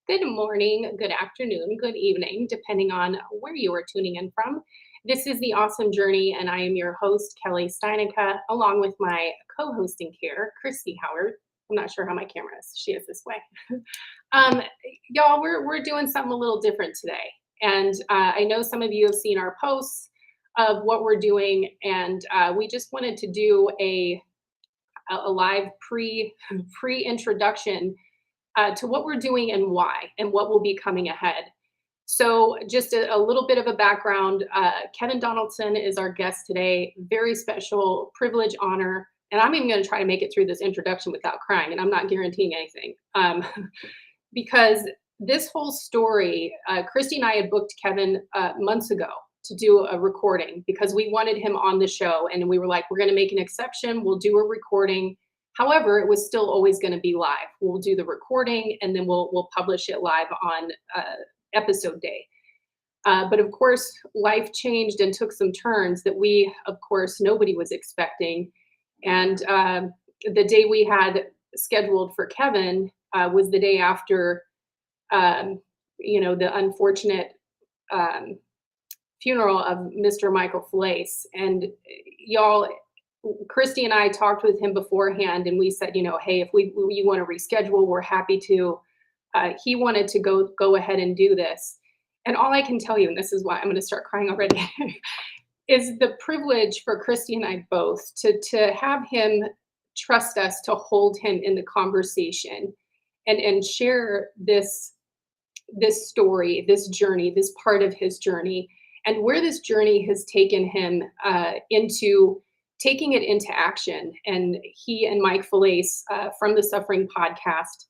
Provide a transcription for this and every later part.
Good morning, good afternoon, good evening, depending on where you are tuning in from. This is the Awesome Journey, and I am your host, Kelle 𝒏𝒆𝒚, along with my co-hosting here, Christy Howard. I'm not sure how my camera is. She is this way. um, y'all, we're doing something a little different today, and I know some of you have seen our posts of what we're doing, and we just wanted to do a live pre introduction to what we're doing and why, and what will be coming ahead. So just a little bit of a background, Kevin Donaldson is our guest today, very special privilege, honor, and I'm even gonna try to make it through this introduction without crying, and I'm not guaranteeing anything. Because this whole story, Christy and I had booked Kevin months ago to do a recording because we wanted him on the show, and we were like, we're gonna make an exception, we'll do a recording. However, it was still always going to be live. We'll do the recording and then we'll publish it live on episode day. But of course, life changed and took some turns that we, of course, nobody was expecting. And the day we had scheduled for Kevin was the day after, the unfortunate funeral of Mr. Michael Failace. And y'all, Christy and I talked with him beforehand, and we said, hey, if you want to reschedule, we're happy to. He wanted to go ahead and do this, and all I can tell you, and this is why I'm going to start crying already, is the privilege for Christy and I both to have him trust us to hold him in the conversation, and share this story, this journey, this part of his journey, and where this journey has taken him into taking it into action. And he and Mike Failace from the Suffering podcast,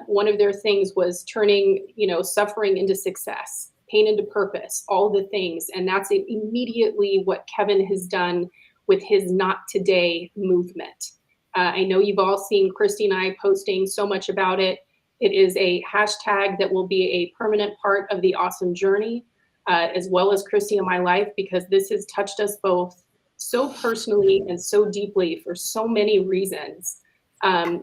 one of their things was turning, suffering into success, pain into purpose, all the things. And that's immediately what Kevin has done with his Not Today movement. I know you've all seen Christy and I posting so much about it. It is a hashtag that will be a permanent part of the Awesome Journey, as well as Christy in my life, because this has touched us both so personally and so deeply for so many reasons. And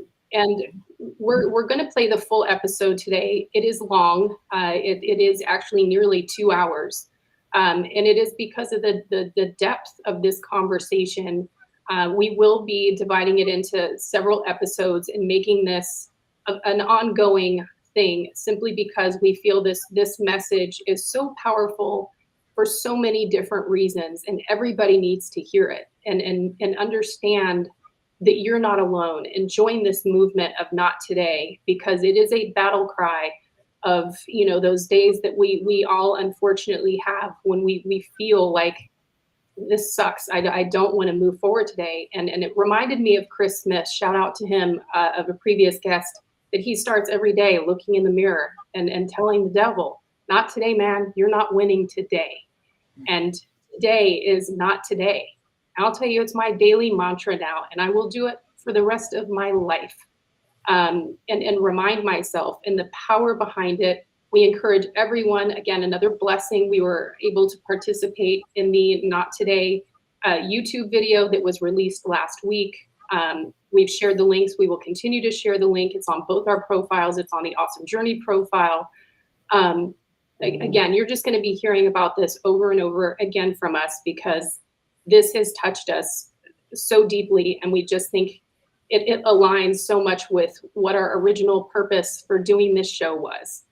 we're going to play the full episode today. It is long. It is actually nearly 2 hours. And it is because of the depth of this conversation. We will be dividing it into several episodes and making this an ongoing thing, simply because we feel this message is so powerful for so many different reasons, and everybody needs to hear it and understand that you're not alone, and join this movement of Not Today, because it is a battle cry of those days that we all unfortunately have when we feel like this sucks. I don't want to move forward today. And it reminded me of Chris Smith, shout out to him, of a previous guest, that he starts every day looking in the mirror and telling the devil, not today, man, you're not winning today. And today is not today. I'll tell you, it's my daily mantra now, and I will do it for the rest of my life. And remind myself in the power behind it. We encourage everyone, again, another blessing. We were able to participate in the Not Today YouTube video that was released last week. We've shared the links. We will continue to share the link. It's on both our profiles. It's on the Awesome Journey profile. Again, you're just going to be hearing about this over and over again from us, because this has touched us so deeply, and we just think it aligns so much with what our original purpose for doing this show was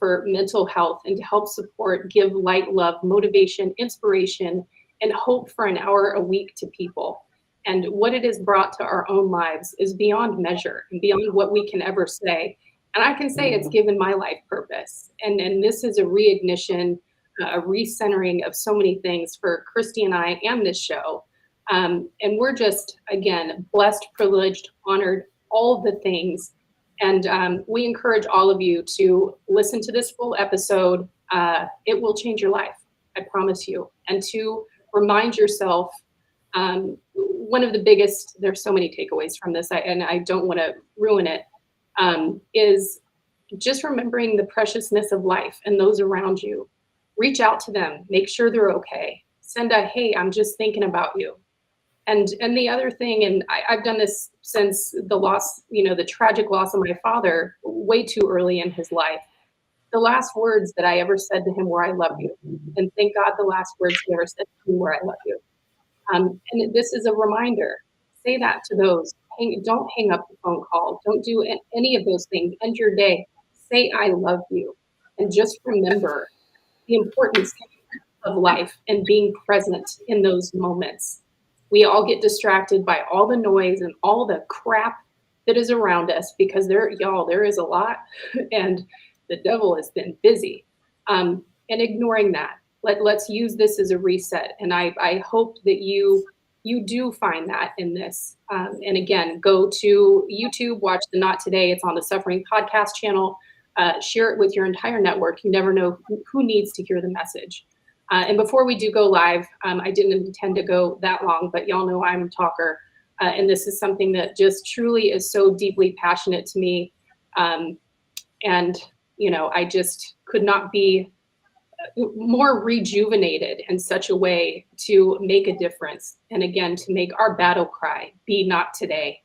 for mental health, and to help support, give light, love, motivation, inspiration, and hope for an hour a week to people. And what it has brought to our own lives is beyond measure and beyond what we can ever say. And I can say it's given my life purpose. And this is a reignition, a recentering of so many things for Christy and I and this show. And we're just, again, blessed, privileged, honored, all the things. And we encourage all of you to listen to this full episode. It will change your life, I promise you. And to remind yourself, one of the biggest, there's so many takeaways from this, and I don't want to ruin it, is just remembering the preciousness of life and those around you. Reach out to them, make sure they're okay. Send a, hey, I'm just thinking about you. And the other thing, and I've done this since the loss, the tragic loss of my father way too early in his life. the last words that I ever said to him were, "I love you." And thank God the last words he ever said to me were, "I love you." And this is a reminder. Say that to those. Don't hang up the phone call. Don't do any of those things. End your day. Say, "I love you." And just remember the importance of life and being present in those moments. We all get distracted by all the noise and all the crap that is around us because there is a lot, and the devil has been busy. And ignoring that, let's use this as a reset. And I hope that you do find that in this. And again, go to YouTube, watch the Not Today. It's on the Suffering Podcast channel. Share it with your entire network. You never know who needs to hear the message. And before we do go live, I didn't intend to go that long, but y'all know I'm a talker. And this is something that just truly is so deeply passionate to me. And, I just could not be more rejuvenated in such a way to make a difference. And again, to make our battle cry be not today.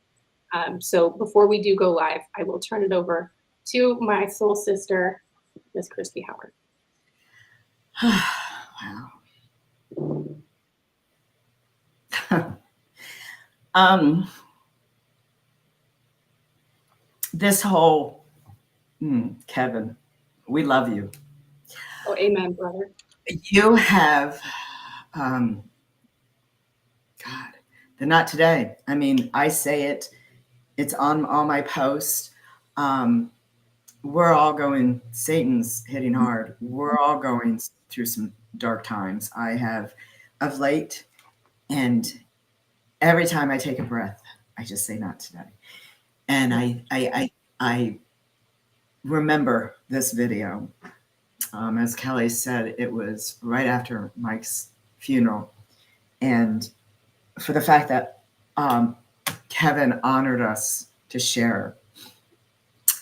So before we do go live, I will turn it over to my soul sister, Miss Christy Howard. Wow. This whole, Kevin, we love you. Oh, amen, brother. You have, God, the Not Today. I mean, I say it, it's on all my posts. We're all going, Satan's hitting hard. We're all going through some dark times. I have of late, and every time I take a breath, I just say not today. And I remember this video. As Kelly said, it was right after Mike's funeral. And for the fact that Kevin honored us to share,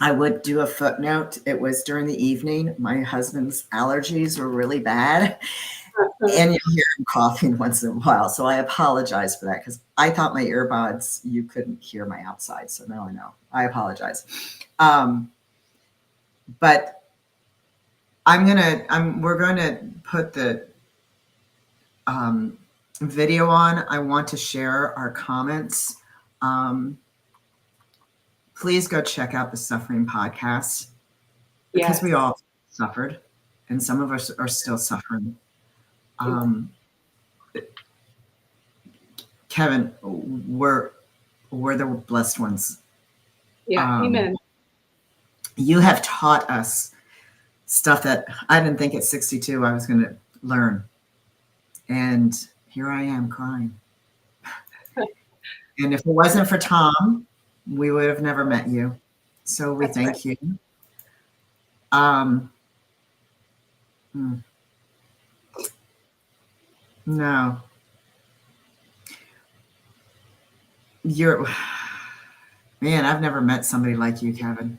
I would do a footnote. It was during the evening. My husband's allergies were really bad. And you hear him coughing once in a while. So I apologize for that because I thought my earbuds, you couldn't hear my outside. So now I know. I apologize. But we're going to put the video on. I want to share our comments. Please go check out the Suffering Podcast because we all suffered and some of us are still suffering. Kevin, we're the blessed ones. Amen. You have taught us stuff that I didn't think at 62 I was going to learn. And here I am crying. And if it wasn't for Tom, we would have never met you. So we thank you. No. Man, I've never met somebody like you, Kevin.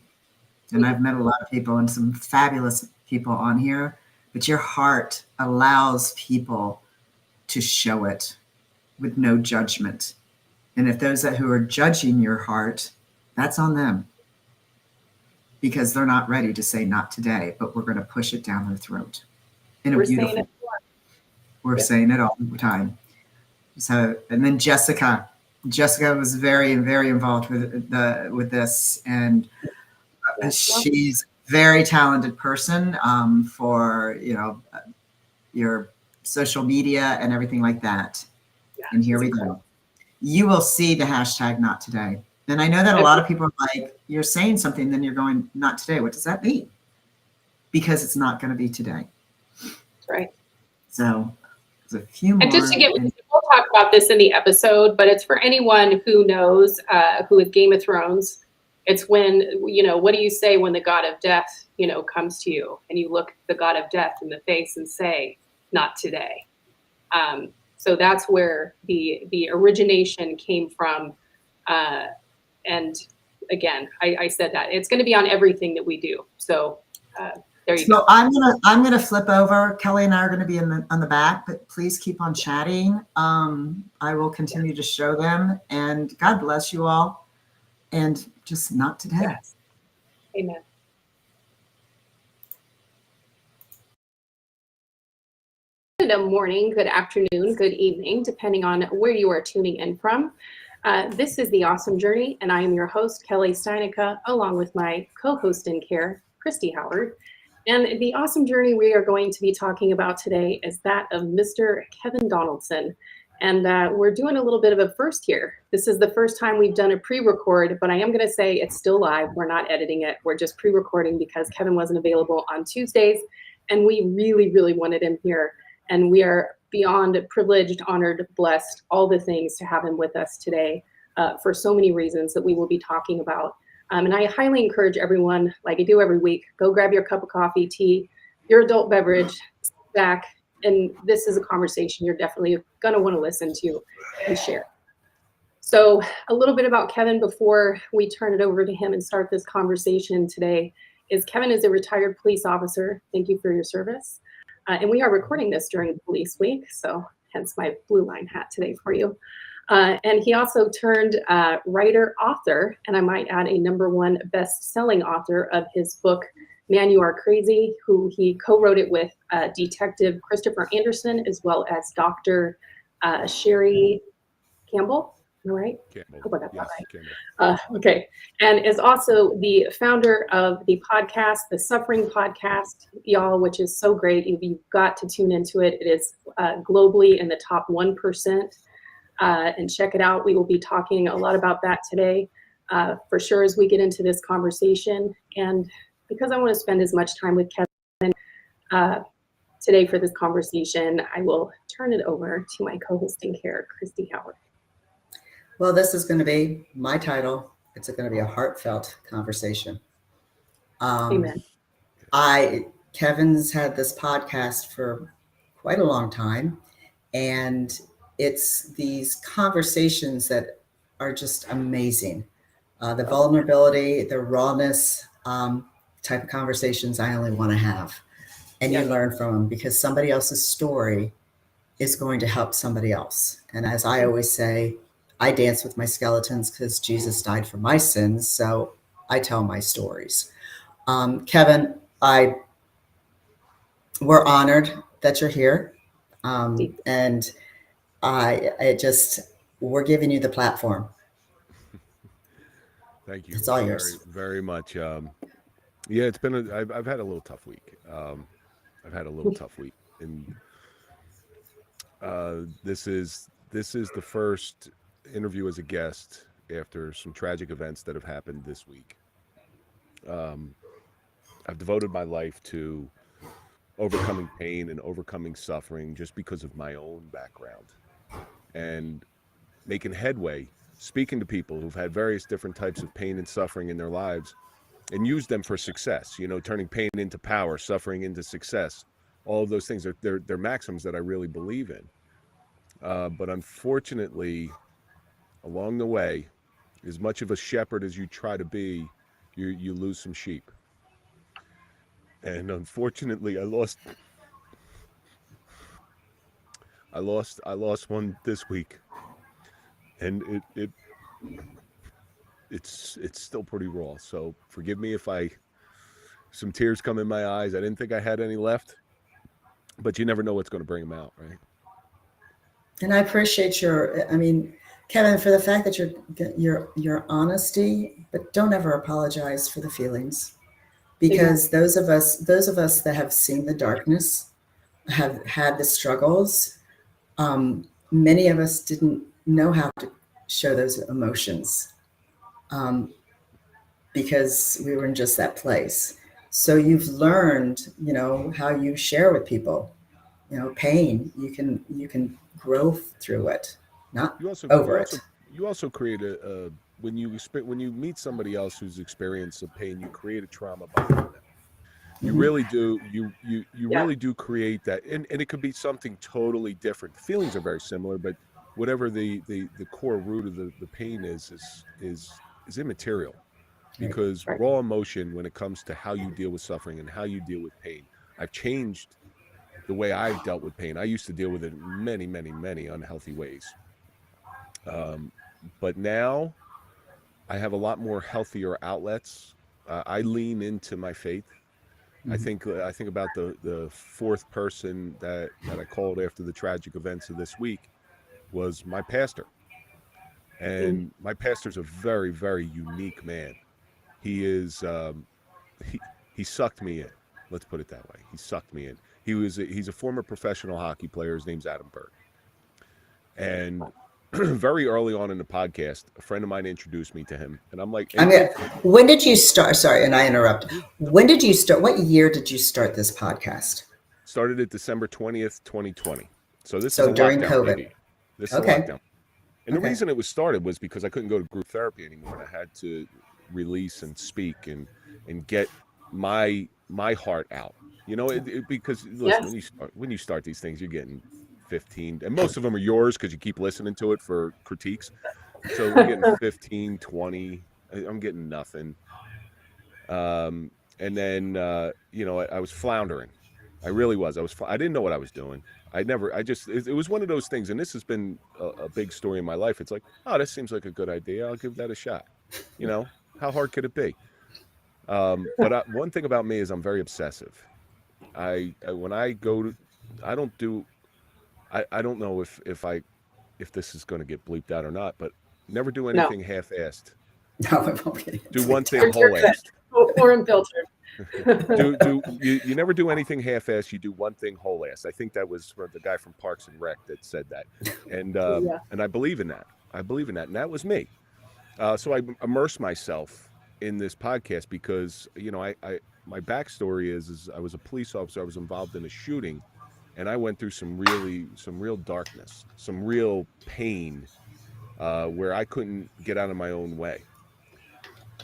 And I've met a lot of people and some fabulous people on here, but your heart allows people to show it with no judgment. And if those who are judging your heart, that's on them because they're not ready to say not today, but we're going to push it down their throat in a beautiful way. We're saying it all the time. So, and then Jessica was very, very involved with this, and she's a very talented person for your social media and everything like that. And here we go. You will see the hashtag not today. And I know that a lot of people are like, you're saying something, then you're going, not today. What does that mean? Because it's not going to be today. That's right. So there's a few more. And just to we'll talk about this in the episode, but it's for anyone who knows, who is Game of Thrones. It's when, what do you say when the god of death, comes to you and you look the god of death in the face and say, not today. So that's where the origination came from. And again, I said that it's going to be on everything that we do. So there you go. So I'm gonna flip over. Kelly and I are going to be on the back, but please keep on chatting. I will continue to show them, and God bless you all. And just not today. Yes. Amen. good morning, good afternoon, good evening, depending on where you are tuning in from. This is The Awesome Journey, and I am your host, Kelle 𝒏𝒆𝒚, along with my co-host in care, Christy Howard. And the awesome journey we are going to be talking about today is that of Mr. Kevin Donaldson. And we're doing a little bit of a first here. This is the first time we've done a pre-record, but I am going to say it's still live. We're not editing it. We're just pre-recording because Kevin wasn't available on Tuesdays, and we really, really wanted him here. And we are beyond privileged, honored, blessed, all the things to have him with us today for so many reasons that we will be talking about. And I highly encourage everyone, like I do every week, go grab your cup of coffee, tea, your adult beverage, sit back, and this is a conversation you're definitely going to want to listen to and share. So a little bit about Kevin before we turn it over to him and start this conversation today is Kevin is a retired police officer. Thank you for your service. And we are recording this during Police Week, so hence my blue line hat today for you. And he also turned writer, author, and I might add a #1 best-selling author of his book, Man, You Are Crazy, who he co-wrote it with Detective Christopher Anderson, as well as Dr. Sherry Campbell. Am I right? Campbell. Hope I got Yes, that right. Campbell. Okay. And is also the founder of the podcast, the Suffering Podcast, y'all, which is so great. You've got to tune into it. It is globally in the top 1%. And check it out. We will be talking a lot about that today, for sure, as we get into this conversation. And because I want to spend as much time with Kevin today for this conversation, I will turn it over to my co-host in care, Christy Howard. Well, this is going to be my title. It's going to be a heartfelt conversation. Amen. Kevin's had this podcast for quite a long time, and it's these conversations that are just amazing. The vulnerability, the rawness type of conversations I only want to have. And you learn from them because somebody else's story is going to help somebody else. And as I always say, I dance with my skeletons because Jesus died for my sins. So I tell my stories. Kevin, we're honored that you're here. And we're giving you the platform. Thank you. It's all yours. Very much. Yeah, it's been I've had a little tough week. And this is the first interview as a guest after some tragic events that have happened this week. I've devoted my life to overcoming pain and overcoming suffering just because of my own background and making headway, speaking to people who've had various different types of pain and suffering in their lives and use them for success, turning pain into power, suffering into success. All of those things they're maxims that I really believe in. But unfortunately, along the way, as much of a shepherd as you try to be, you lose some sheep. And unfortunately, I lost one this week, and it's still pretty raw. So forgive me if some tears come in my eyes. I didn't think I had any left, but you never know what's going to bring them out, right? And I appreciate Kevin, for the fact that your honesty, but don't ever apologize for the feelings, because those of us that have seen the darkness, have had the struggles, many of us didn't know how to show those emotions, because we were in just that place. So you've learned, how you share with people, pain. You can grow through it, not over it. You also create when you meet somebody else who's experienced of pain, you create a trauma behind them. You really do. You really do create that, and it could be something totally different. Feelings are very similar, but whatever the core root of the pain is immaterial, because raw emotion, when it comes to how you deal with suffering and how you deal with pain, I've changed the way I've dealt with pain. I used to deal with it in many, many, many unhealthy ways, but now I have a lot more healthier outlets. I lean into my faith. I think about the fourth person that I called after the tragic events of this week was my pastor. And my pastor's a very, very unique man. He is he sucked me in. Let's put it that way. He sucked me in. He's a former professional hockey player. His name's Adam Berg. And very early on in the podcast, a friend of mine introduced me to him, and I'm like, I mean, when did you start? Sorry, and I interrupt. When did you start? What year did you start this podcast? Started it December 20th, 2020. So this So is a during lockdown, COVID. baby. This is a lockdown. And the Okay. reason it was started was because I couldn't go to group therapy anymore. And I had to release and speak and get my heart out. You know, because listen, when you start these things, you're getting 15, and most of them are yours because you keep listening to it for critiques. So we're getting 15, 20. I'm getting nothing. And then you know, I was floundering. I really was. I didn't know what I was doing. It was one of those things, and this has been a big story in my life. It's like, oh, this seems like a good idea. I'll give that a shot. You know, how hard could it be? But one thing about me is I'm very obsessive. When I go to, I don't do, I don't know if this is going to get bleeped out or not, but never do anything half-assed. No, it won't get Do one thing whole-assed. Or unfiltered. You never do anything half-assed. You do one thing whole-assed. I think that was the guy from Parks and Rec that said that, and I believe in that. And that was me. So I immerse myself in this podcast because, you know, my backstory is I was a police officer. I was involved in a shooting, and I went through some real darkness, some real pain, where I couldn't get out of my own way.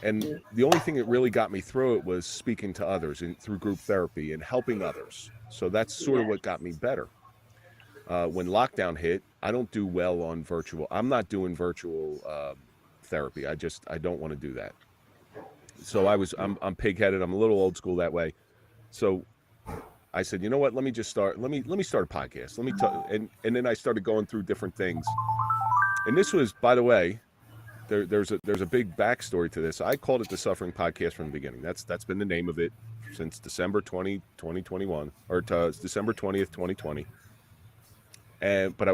And the only thing that really got me through it was speaking to others and through group therapy and helping others. So that's sort of what got me better. When lockdown hit, I don't do well on virtual. I'm not doing virtual therapy. I don't want to do that. So I'm pig-headed. I'm a little old school that way. So I said, you know what? Let me start a podcast. Let me talk, and then I started going through different things. And this was, by the way, there's a big backstory to this. I called it the Suffering Podcast from the beginning. That's been the name of it since December 2021, or December 20th, 2020. But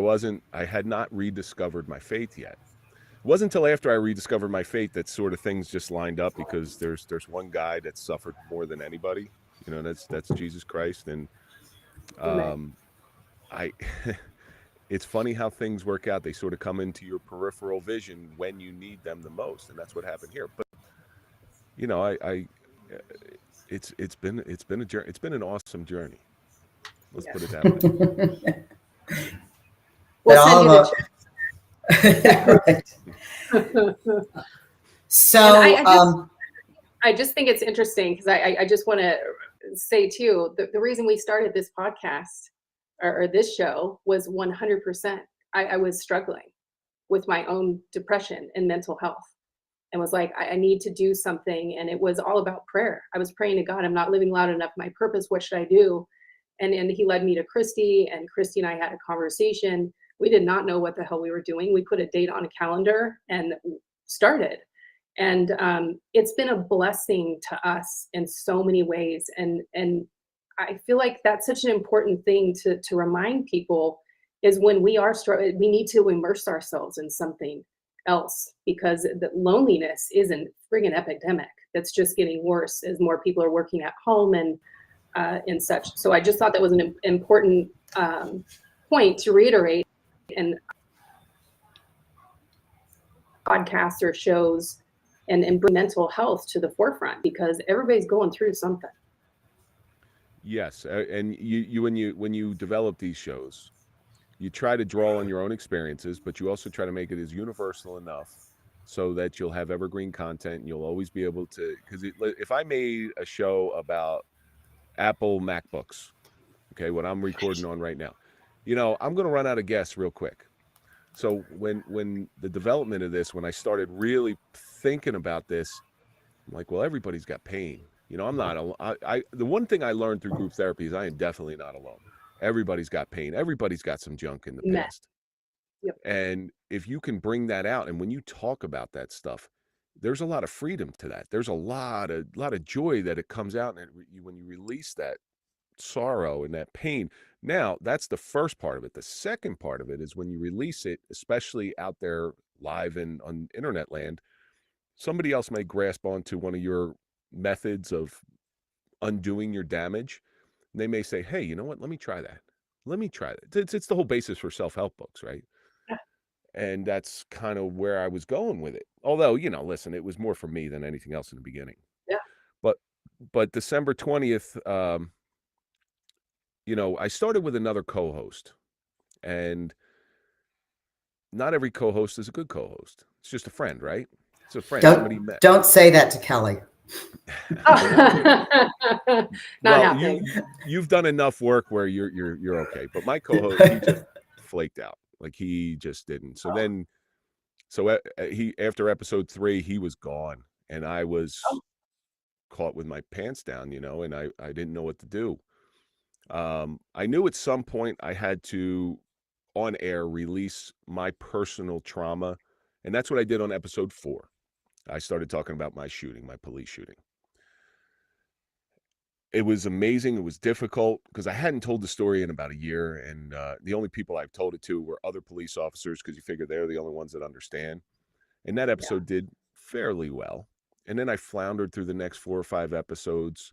I had not rediscovered my faith yet. It wasn't until after I rediscovered my faith that sort of things just lined up, because there's one guy that suffered more than anybody. You know, that's Jesus Christ. And it's funny how things work out. They sort of come into your peripheral vision when you need them the most, and that's what happened here. But you know, it's been a journey. It's been an awesome journey. Let's put it that way. We'll send you the Right. So I just think it's interesting because I just want to say too, the reason we started this podcast or this show was 100%. I was struggling with my own depression and mental health, and was like, I need to do something. And it was all about prayer. I was praying to God, I'm not living loud enough. My purpose, what should I do? And he led me to Christy, and Christy and I had a conversation. We did not know what the hell we were doing. We put a date on a calendar and started. And it's been a blessing to us in so many ways. And I feel like that's such an important thing to remind people, is when we are struggling, we need to immerse ourselves in something else, because the loneliness is a friggin' epidemic that's just getting worse as more people are working at home and such. So I just thought that was an important point to reiterate, and podcasts or shows and bring mental health to the forefront, because everybody's going through something. Yes, and when you develop these shows, you try to draw on your own experiences, but you also try to make it as universal enough so that you'll have evergreen content, and you'll always be able to. Because if I made a show about Apple MacBooks, okay, what I'm recording on right now, you know, I'm going to run out of guests real quick. So when the development of this, when I started really thinking about this, I'm like, well, everybody's got pain. You know, I'm not alone. The one thing I learned through group therapy is I am definitely not alone. Everybody's got pain. Everybody's got some junk in the past. Yep. And if you can bring that out, and when you talk about that stuff, there's a lot of freedom to that. There's a lot of joy that it comes out, and when you release that sorrow and that pain. Now, that's the first part of it. The second part of it is when you release it, especially out there live and on internet land, somebody else may grasp onto one of your methods of undoing your damage. They may say, hey, you know what? Let me try that. Let me try that. It's the whole basis for self-help books, right? Yeah. And that's kind of where I was going with it. Although, you know, listen, it was more for me than anything else in the beginning. Yeah. But December 20th, you know, I started with another co-host, and not every co-host is a good co-host. It's just a friend, right? It's a friend. Somebody met. Don't say that to Kelly. Not Well, happening. you've done enough work where you're okay. But my co-host, he just flaked out. Like, he just didn't. So then, he, after episode 3, he was gone, and I was caught with my pants down, you know, and I didn't know what to do. I knew at some point I had to, on air, release my personal trauma, and that's what I did on episode 4. I started talking about my shooting, my police shooting. It was amazing. It was difficult because I hadn't told the story in about a year, and the only people I've told it to were other police officers, because you figure they're the only ones that understand. And that episode did fairly well. And then I floundered through the next 4 or 5 episodes,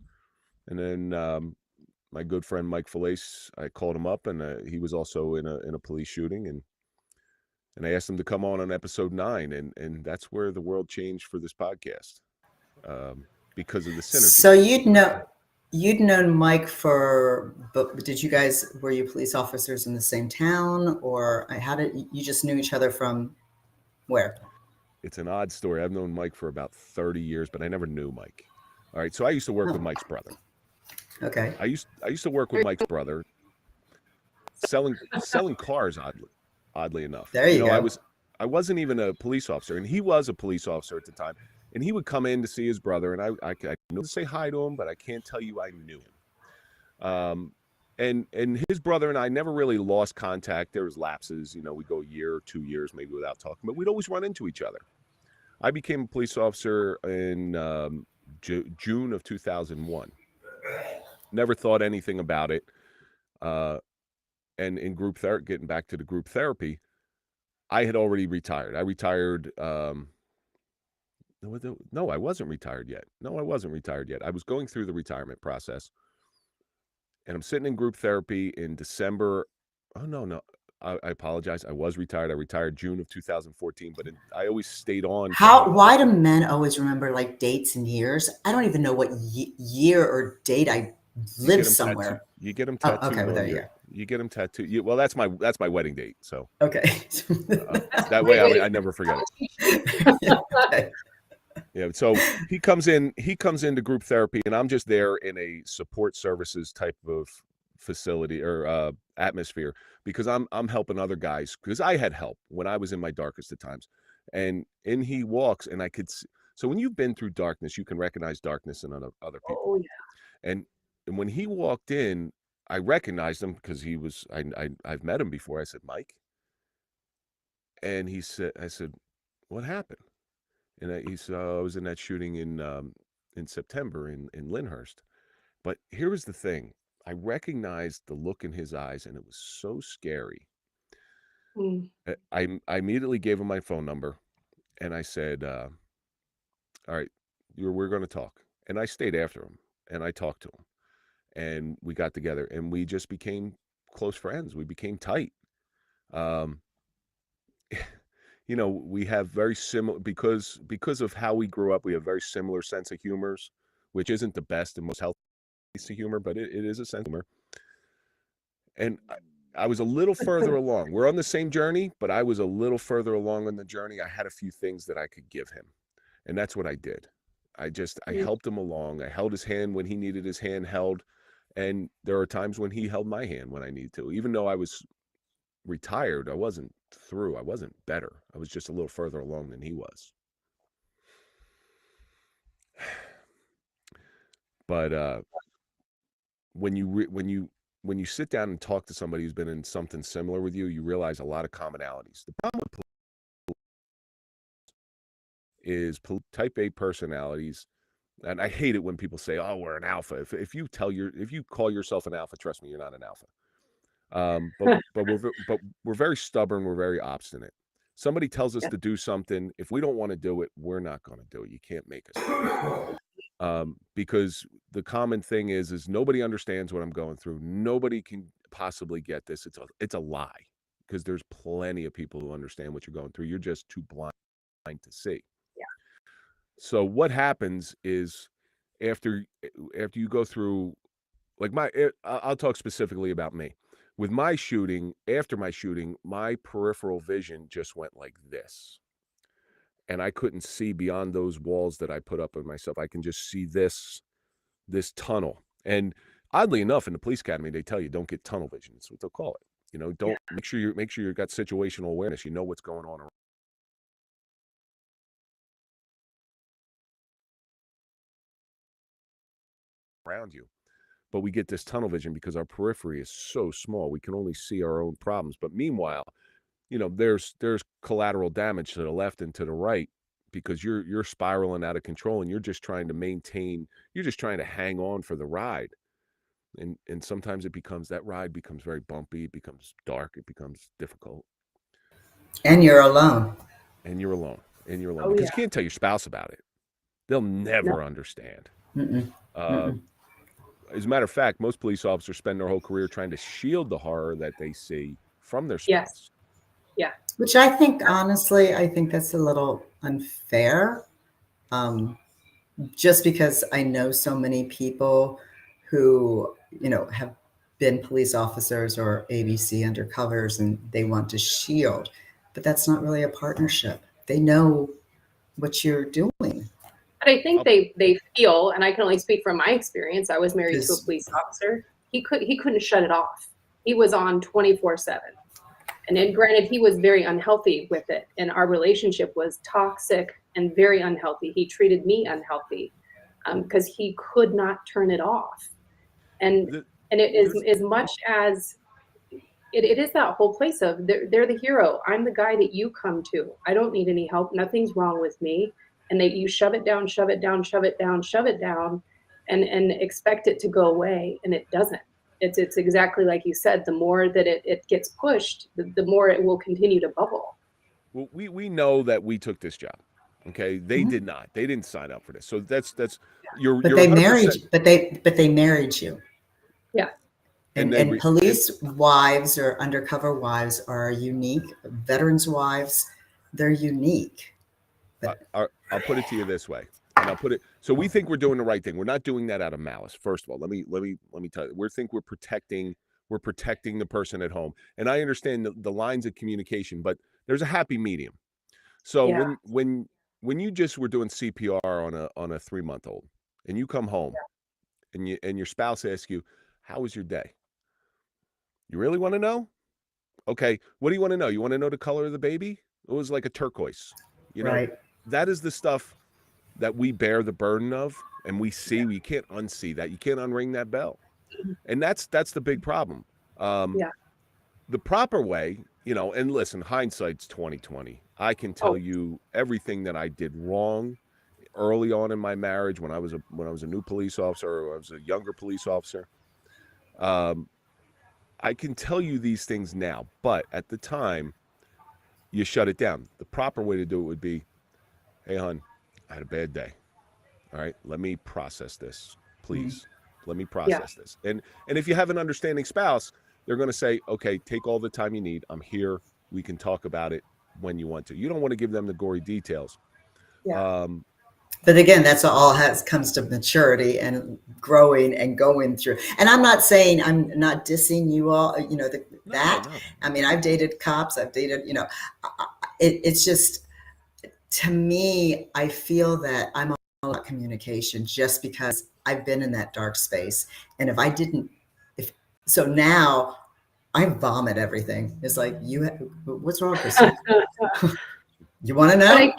and then my good friend Mike Failace, I called him up, and he was also in a police shooting, and I asked him to come on episode 9, and that's where the world changed for this podcast, because of the synergy. So you'd known Mike but were you police officers in the same town, or how did you just knew each other from where? It's an odd story. I've known Mike for about 30 years, but I never knew Mike. All right, so I used to work with Mike's brother. Okay. I used to work with Mike's brother, selling cars. Oddly enough, There you go. I wasn't even a police officer, and he was a police officer at the time. And he would come in to see his brother, and I knew to say hi to him, but I can't tell you I knew him. And his brother and I never really lost contact. There was lapses, you know, we'd go a year or 2 years maybe without talking, but we'd always run into each other. I became a police officer in June of 2001. Never thought anything about it. And in group therapy, getting back to the group therapy, I had already retired. I retired. No, I wasn't retired yet. I was going through the retirement process, and I'm sitting in group therapy in December. Oh, no. I apologize. I was retired. I retired June of 2014, but I always stayed on. Why do men always remember like dates and years? I don't even know what year or date I lived somewhere. You get them tattooed. Okay, well, there you go. You get them tattooed. Well, that's my wedding date. So okay, that way I never forget it. Okay. Yeah. So he comes into group therapy, and I'm just there in a support services type of facility or atmosphere, because I'm helping other guys, because I had help when I was in my darkest of times. And in he walks, and I could see, so when you've been through darkness, you can recognize darkness in other people. Oh yeah. And when he walked in, I recognized him because I've met him before. I said, Mike. And I said, what happened? And he said, I was in that shooting in September in Lyndhurst. But here was the thing. I recognized the look in his eyes, and it was so scary. I immediately gave him my phone number, and I said, all right, we're going to talk. And I stayed after him, and I talked to him. And we got together, and we just became close friends. We became tight. You know, we have very similar, because of how we grew up, we have very similar sense of humors, which isn't the best and most healthy sense of humor, but it is a sense of humor. And I was a little further along. We're on the same journey, but I was a little further along on the journey. I had a few things that I could give him, and that's what I did. I helped him along. I held his hand when he needed his hand held. And there are times when he held my hand when I needed to. Even though I was retired, I wasn't through. I wasn't better. I was just a little further along than he was. But when you sit down and talk to somebody who's been in something similar with you, you realize a lot of commonalities. The problem with is type A personalities. And I hate it when people say, "Oh, we're an alpha." If you call yourself an alpha, trust me, you're not an alpha. But we're very stubborn. We're very obstinate. Somebody tells us to do something. If we don't want to do it, we're not going to do it. You can't make us do it. Because the common thing is nobody understands what I'm going through. Nobody can possibly get this. It's a lie, because there's plenty of people who understand what you're going through. You're just too blind to see. Yeah. So what happens is after you go through, like I'll talk specifically about me. With my shooting, after my shooting, my peripheral vision just went like this. And I couldn't see beyond those walls that I put up of myself. I can just see this tunnel. And oddly enough, in the police academy, they tell you don't get tunnel vision. That's what they'll call it. You know, don't make sure you've got situational awareness. You know what's going on around you. But we get this tunnel vision because our periphery is so small. We can only see our own problems. But meanwhile, you know, there's collateral damage to the left and to the right, because you're spiraling out of control, and you're just trying to hang on for the ride. And sometimes that ride becomes very bumpy, it becomes dark, it becomes difficult. And you're alone. Oh, because you can't tell your spouse about it. They'll never understand. As a matter of fact, most police officers spend their whole career trying to shield the horror that they see from their spouse. Yes. Yeah. Which I think, honestly, I think that's a little unfair. Just because I know so many people who, you know, have been police officers or ABC undercovers, and they want to shield, but that's not really a partnership. They know what you're doing. But I think they feel, and I can only speak from my experience. I was married to a police officer. He couldn't shut it off. He was on 24/7. And then granted, he was very unhealthy with it. And our relationship was toxic and very unhealthy. He treated me unhealthy because he could not turn it off. And it is as much as it is that whole place of they're the hero. I'm the guy that you come to. I don't need any help. Nothing's wrong with me. And you shove it down, shove it down, shove it down, shove it down, and expect it to go away. And it doesn't. It's exactly like you said. The more that it gets pushed, the more it will continue to bubble. Well, we know that we took this job. Okay, they did not. They didn't sign up for this. So that's you're. But you're they 100%. married. But they married you. Yeah. And police wives or undercover wives are unique. Veterans' wives, they're unique. I'll put it to you this way. And I'll put it, so we think we're doing the right thing. We're not doing that out of malice. First of all, let me tell you, we're protecting the person at home. And I understand the lines of communication, but there's a happy medium. So when you just were doing CPR on a 3-month-old, and you come home and your spouse asks you, how was your day? You really want to know? Okay. What do you want to know? You want to know the color of the baby? It was like a turquoise, you know, Right. That is the stuff that we bear the burden of, and we see. You can't unsee that. You can't unring that bell. And that's the big problem. The proper way, you know, and listen, hindsight's 20/20. I can tell you everything that I did wrong early on in my marriage, when I was a new police officer, or I was a younger police officer. I can tell you these things now, but at the time, you shut it down. The proper way to do it would be, hey, hon, I had a bad day. All right, let me process this, please. Let me process this. And if you have an understanding spouse, they're going to say, okay, take all the time you need. I'm here. We can talk about it when you want to. You don't want to give them the gory details. But again, that's all comes to maturity and growing and going through. And I'm not saying, I'm not dissing you all, you know, that. No. I mean, I've dated cops. I've dated, you know, it's just, to me, I feel that I'm all about communication, just because I've been in that dark space. And so now I vomit everything. It's like, what's wrong, Christy? You want to know?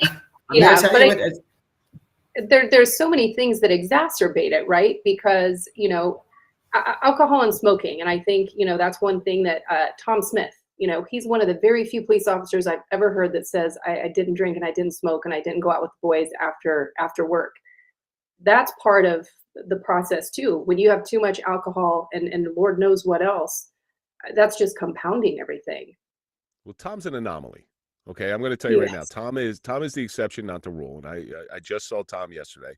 There's so many things that exacerbate it, right? Because, you know, alcohol and smoking. And I think, you know, that's one thing that Tom Smith, You know, he's one of the very few police officers I've ever heard that says, I didn't drink and I didn't smoke and I didn't go out with the boys after work. That's part of the process too. When you have too much alcohol and Lord knows what else, that's just compounding everything. Well, Tom's an anomaly. Okay, I'm going to tell you right now, Yes. Tom is the exception, not the rule. And I just saw Tom yesterday.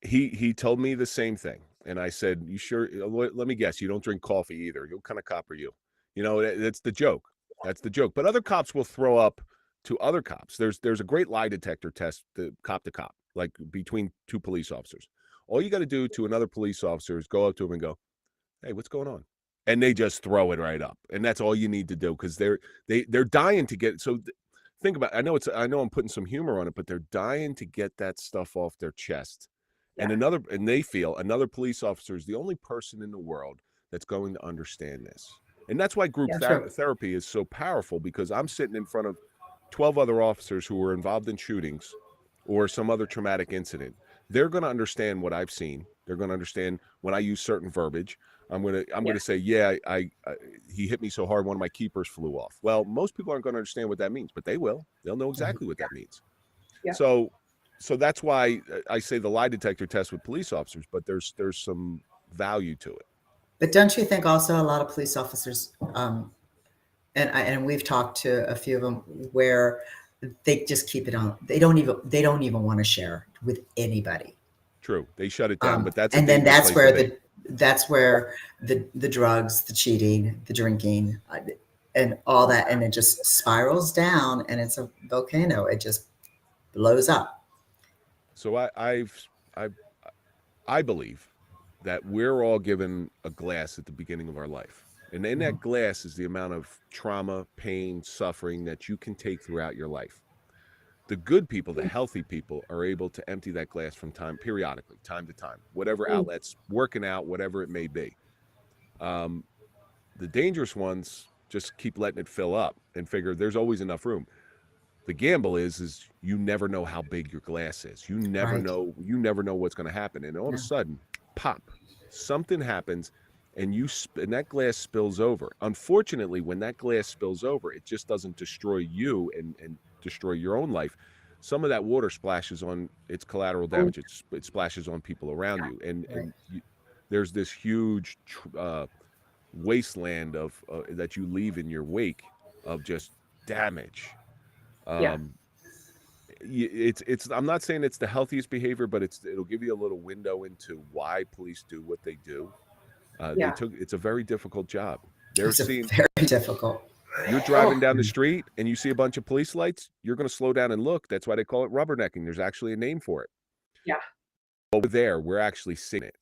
He told me the same thing, and I said, "You sure? Let me guess, you don't drink coffee either. What kind of cop are you?" You know, that's the joke. That's the joke. But other cops will throw up to other cops. There's a great lie detector test, the cop to cop, like between two police officers. All you got to do to another police officer is go up to him and go, "Hey, what's going on?" And they just throw it right up, and that's all you need to do, because they're dying to get. So think about it. I know I'm putting some humor on it, but they're dying to get that stuff off their chest. Yeah. And they feel another police officer is the only person in the world that's going to understand this. And that's why group therapy is so powerful, because I'm sitting in front of 12 other officers who were involved in shootings or some other traumatic incident. They're going to understand what I've seen. They're going to understand when I use certain verbiage. I'm going to say, yeah, he hit me so hard, one of my keepers flew off. Well, most people aren't going to understand what that means, but they will. They'll know exactly what that means. Yeah. So that's why I say the lie detector test with police officers, but there's some value to it. But don't you think also a lot of police officers, and we've talked to a few of them, where they just keep it on. They don't even want to share with anybody. True, they shut it down, but that's where the drugs, the cheating, the drinking, and all that, and it just spirals down, and it's a volcano. It just blows up. So I believe that we're all given a glass at the beginning of our life. And in that glass is the amount of trauma, pain, suffering that you can take throughout your life. The good people, the healthy people, are able to empty that glass from periodically, time to time, whatever outlets, working out, whatever it may be. The dangerous ones just keep letting it fill up and figure there's always enough room. The gamble is you never know how big your glass is. You never know what's going to happen. And all of a sudden, pop, something happens, and that glass spills over. Unfortunately, when that glass spills over, it just doesn't destroy you and destroy your own life. Some of that water splashes on, it's collateral damage. It splashes on people around you. And there's this huge wasteland of that you leave in your wake of just damage. It's I'm not saying it's the healthiest behavior, but it'll give you a little window into why police do what they do. It's a very difficult job. Very difficult. You're driving down the street and you see a bunch of police lights, you're going to slow down and look. That's why they call it rubbernecking. There's actually a name for it. Yeah. Over there, we're actually seeing it.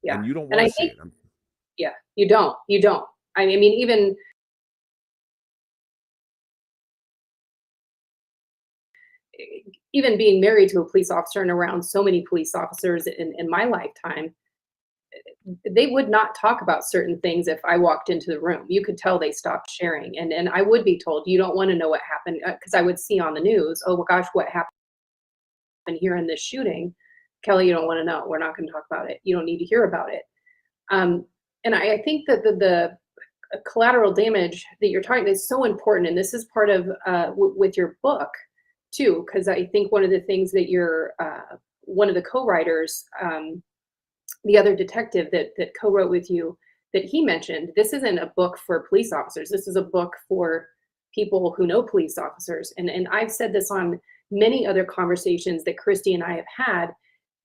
Yeah. And you don't want to see it. Yeah, you don't. I mean, even being married to a police officer and around so many police officers in my lifetime, they would not talk about certain things if I walked into the room. You could tell they stopped sharing. And I would be told, you don't want to know what happened, because I would see on the news, oh my gosh, what happened here in this shooting? Kelly, you don't want to know. We're not going to talk about it. You don't need to hear about it. And I think that the collateral damage that you're talking about is so important. And this is part of with your book too, because I think one of the things that you're one of the co-writers, the other detective that co-wrote with you, that he mentioned, this isn't a book for police officers. This is a book for people who know police officers. And I've said this on many other conversations that Christy and I have had,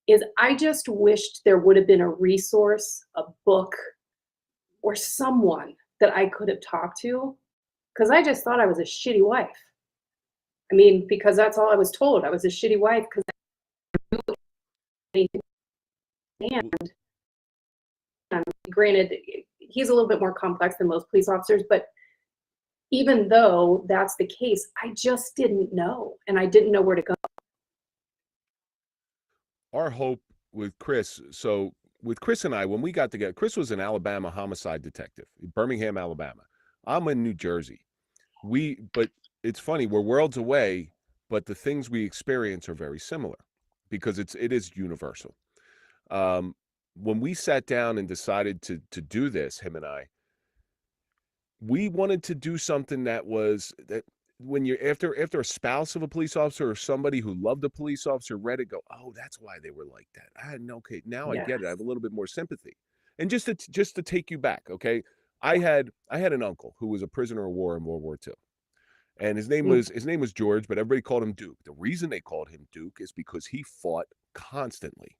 is I just wished there would have been a resource, a book, or someone that I could have talked to, because I just thought I was a shitty wife. I mean, because that's all I was told. I was a shitty wife because I didn't do anything. And granted, he's a little bit more complex than most police officers, but even though that's the case, I just didn't know, and I didn't know where to go. Our hope with Chris, so with Chris and I, when we got together, Chris was an Alabama homicide detective, Birmingham, Alabama. I'm in New Jersey. But it's funny, we're worlds away, but the things we experience are very similar because it is universal. When we sat down and decided to do this, him and I, we wanted to do something that was that when you're after a spouse of a police officer or somebody who loved a police officer read it, go, oh, that's why they were like that. I had no, okay, now I get it. I have a little bit more sympathy. And just to take you back, okay, I had an uncle who was a prisoner of war in World War II. And his name was George, but everybody called him Duke. The reason they called him Duke is because he fought constantly.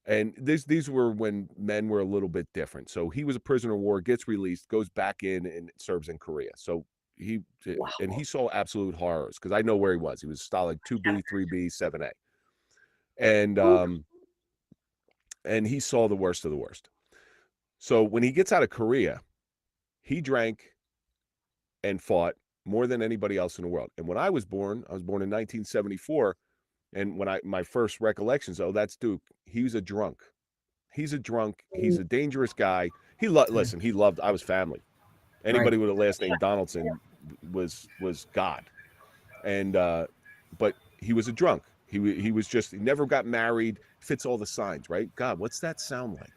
And these were when men were a little bit different. So he was a prisoner of war, gets released, goes back in and serves in Korea. So he saw absolute horrors, because I know where he was. He was Stalag 2B, 3B, 7A. And he saw the worst of the worst. So when he gets out of Korea, he drank and fought more than anybody else in the world. And when I was born in 1974. And when my first recollections, oh, that's Duke. He was a drunk. He's a drunk. He's a dangerous guy. Listen, he loved, I was family. Anybody with a last name Donaldson was God. And, but he was a drunk. He was just, he never got married, fits all the signs, right? God, what's that sound like?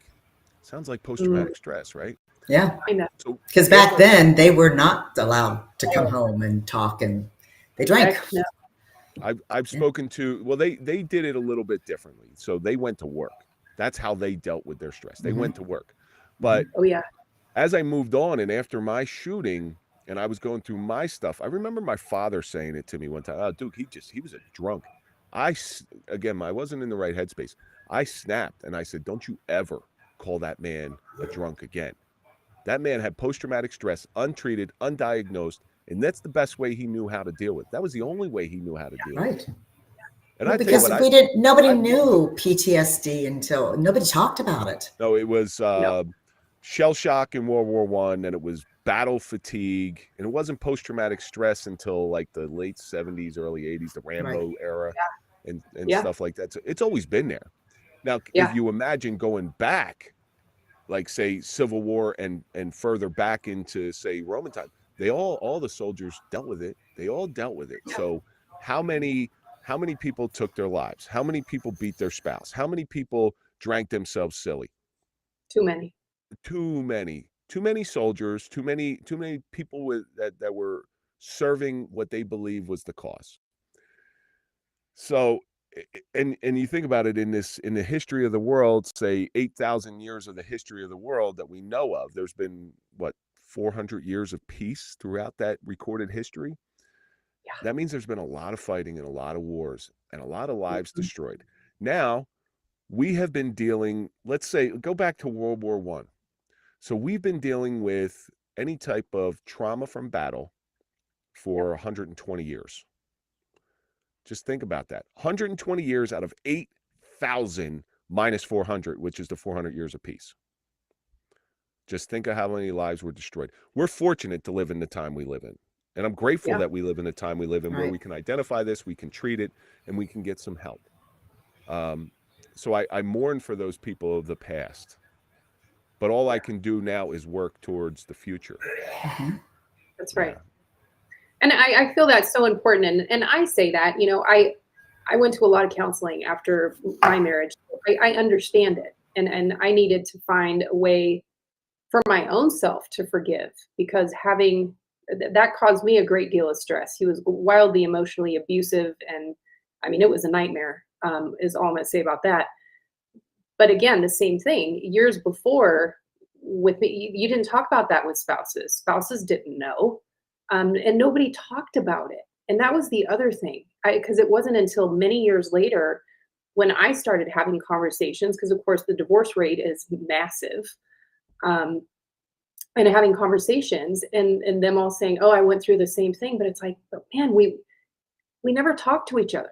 Sounds like post-traumatic stress, right? Yeah. I know. Because back then they were not allowed to come home and talk, and they drank. I've spoken to, well, they did it a little bit differently. So they went to work. That's how they dealt with their stress. They went to work. But as I moved on, and after my shooting and I was going through my stuff, I remember my father saying it to me one time. Oh, Duke, he was a drunk. I wasn't in the right headspace. I snapped and I said, don't you ever call that man a drunk again. That man had post-traumatic stress, untreated, undiagnosed. And that's the best way he knew how to deal with it. That was the only way he knew how to deal with it. And well, because nobody knew PTSD until nobody talked about it. No, it was shell shock in World War I, and it was battle fatigue, and it wasn't post-traumatic stress until like the late 70s, early 80s, the Rambo era, and stuff like that. So it's always been there. Now, if you imagine going back, like say Civil War and further back into say Roman time. All the soldiers dealt with it. They all dealt with it. So how many people took their lives? How many people beat their spouse? How many people drank themselves silly? Too many soldiers, too many people that were serving what they believe was the cause. So, and you think about it in the history of the world, say 8,000 years of the history of the world that we know of, there's been 400 years of peace throughout that recorded history. That means there's been a lot of fighting and a lot of wars and a lot of lives destroyed. Now we have been dealing, let's say, go back to World War I. So we've been dealing with any type of trauma from battle for 120 years. Just think about that. 120 years out of 8,000 minus 400, which is the 400 years of peace. Just think of how many lives were destroyed. We're fortunate to live in the time we live in. And I'm grateful that we live in the time we live in where we can identify this, we can treat it, and we can get some help. So I mourn for those people of the past. But all I can do now is work towards the future. That's right. And I feel that's so important. And I say that, I went to a lot of counseling after my marriage. I understand it. And I needed to find a way for my own self to forgive, because that caused me a great deal of stress. He was wildly emotionally abusive. And I mean, it was a nightmare, is all I'm going to say about that. But again, the same thing years before with me, you didn't talk about that with spouses. Spouses didn't know. And nobody talked about it. And that was the other thing, because it wasn't until many years later when I started having conversations, because of course the divorce rate is massive, and having conversations and them all saying, oh, I went through the same thing. But it's like, but man, we never talked to each other.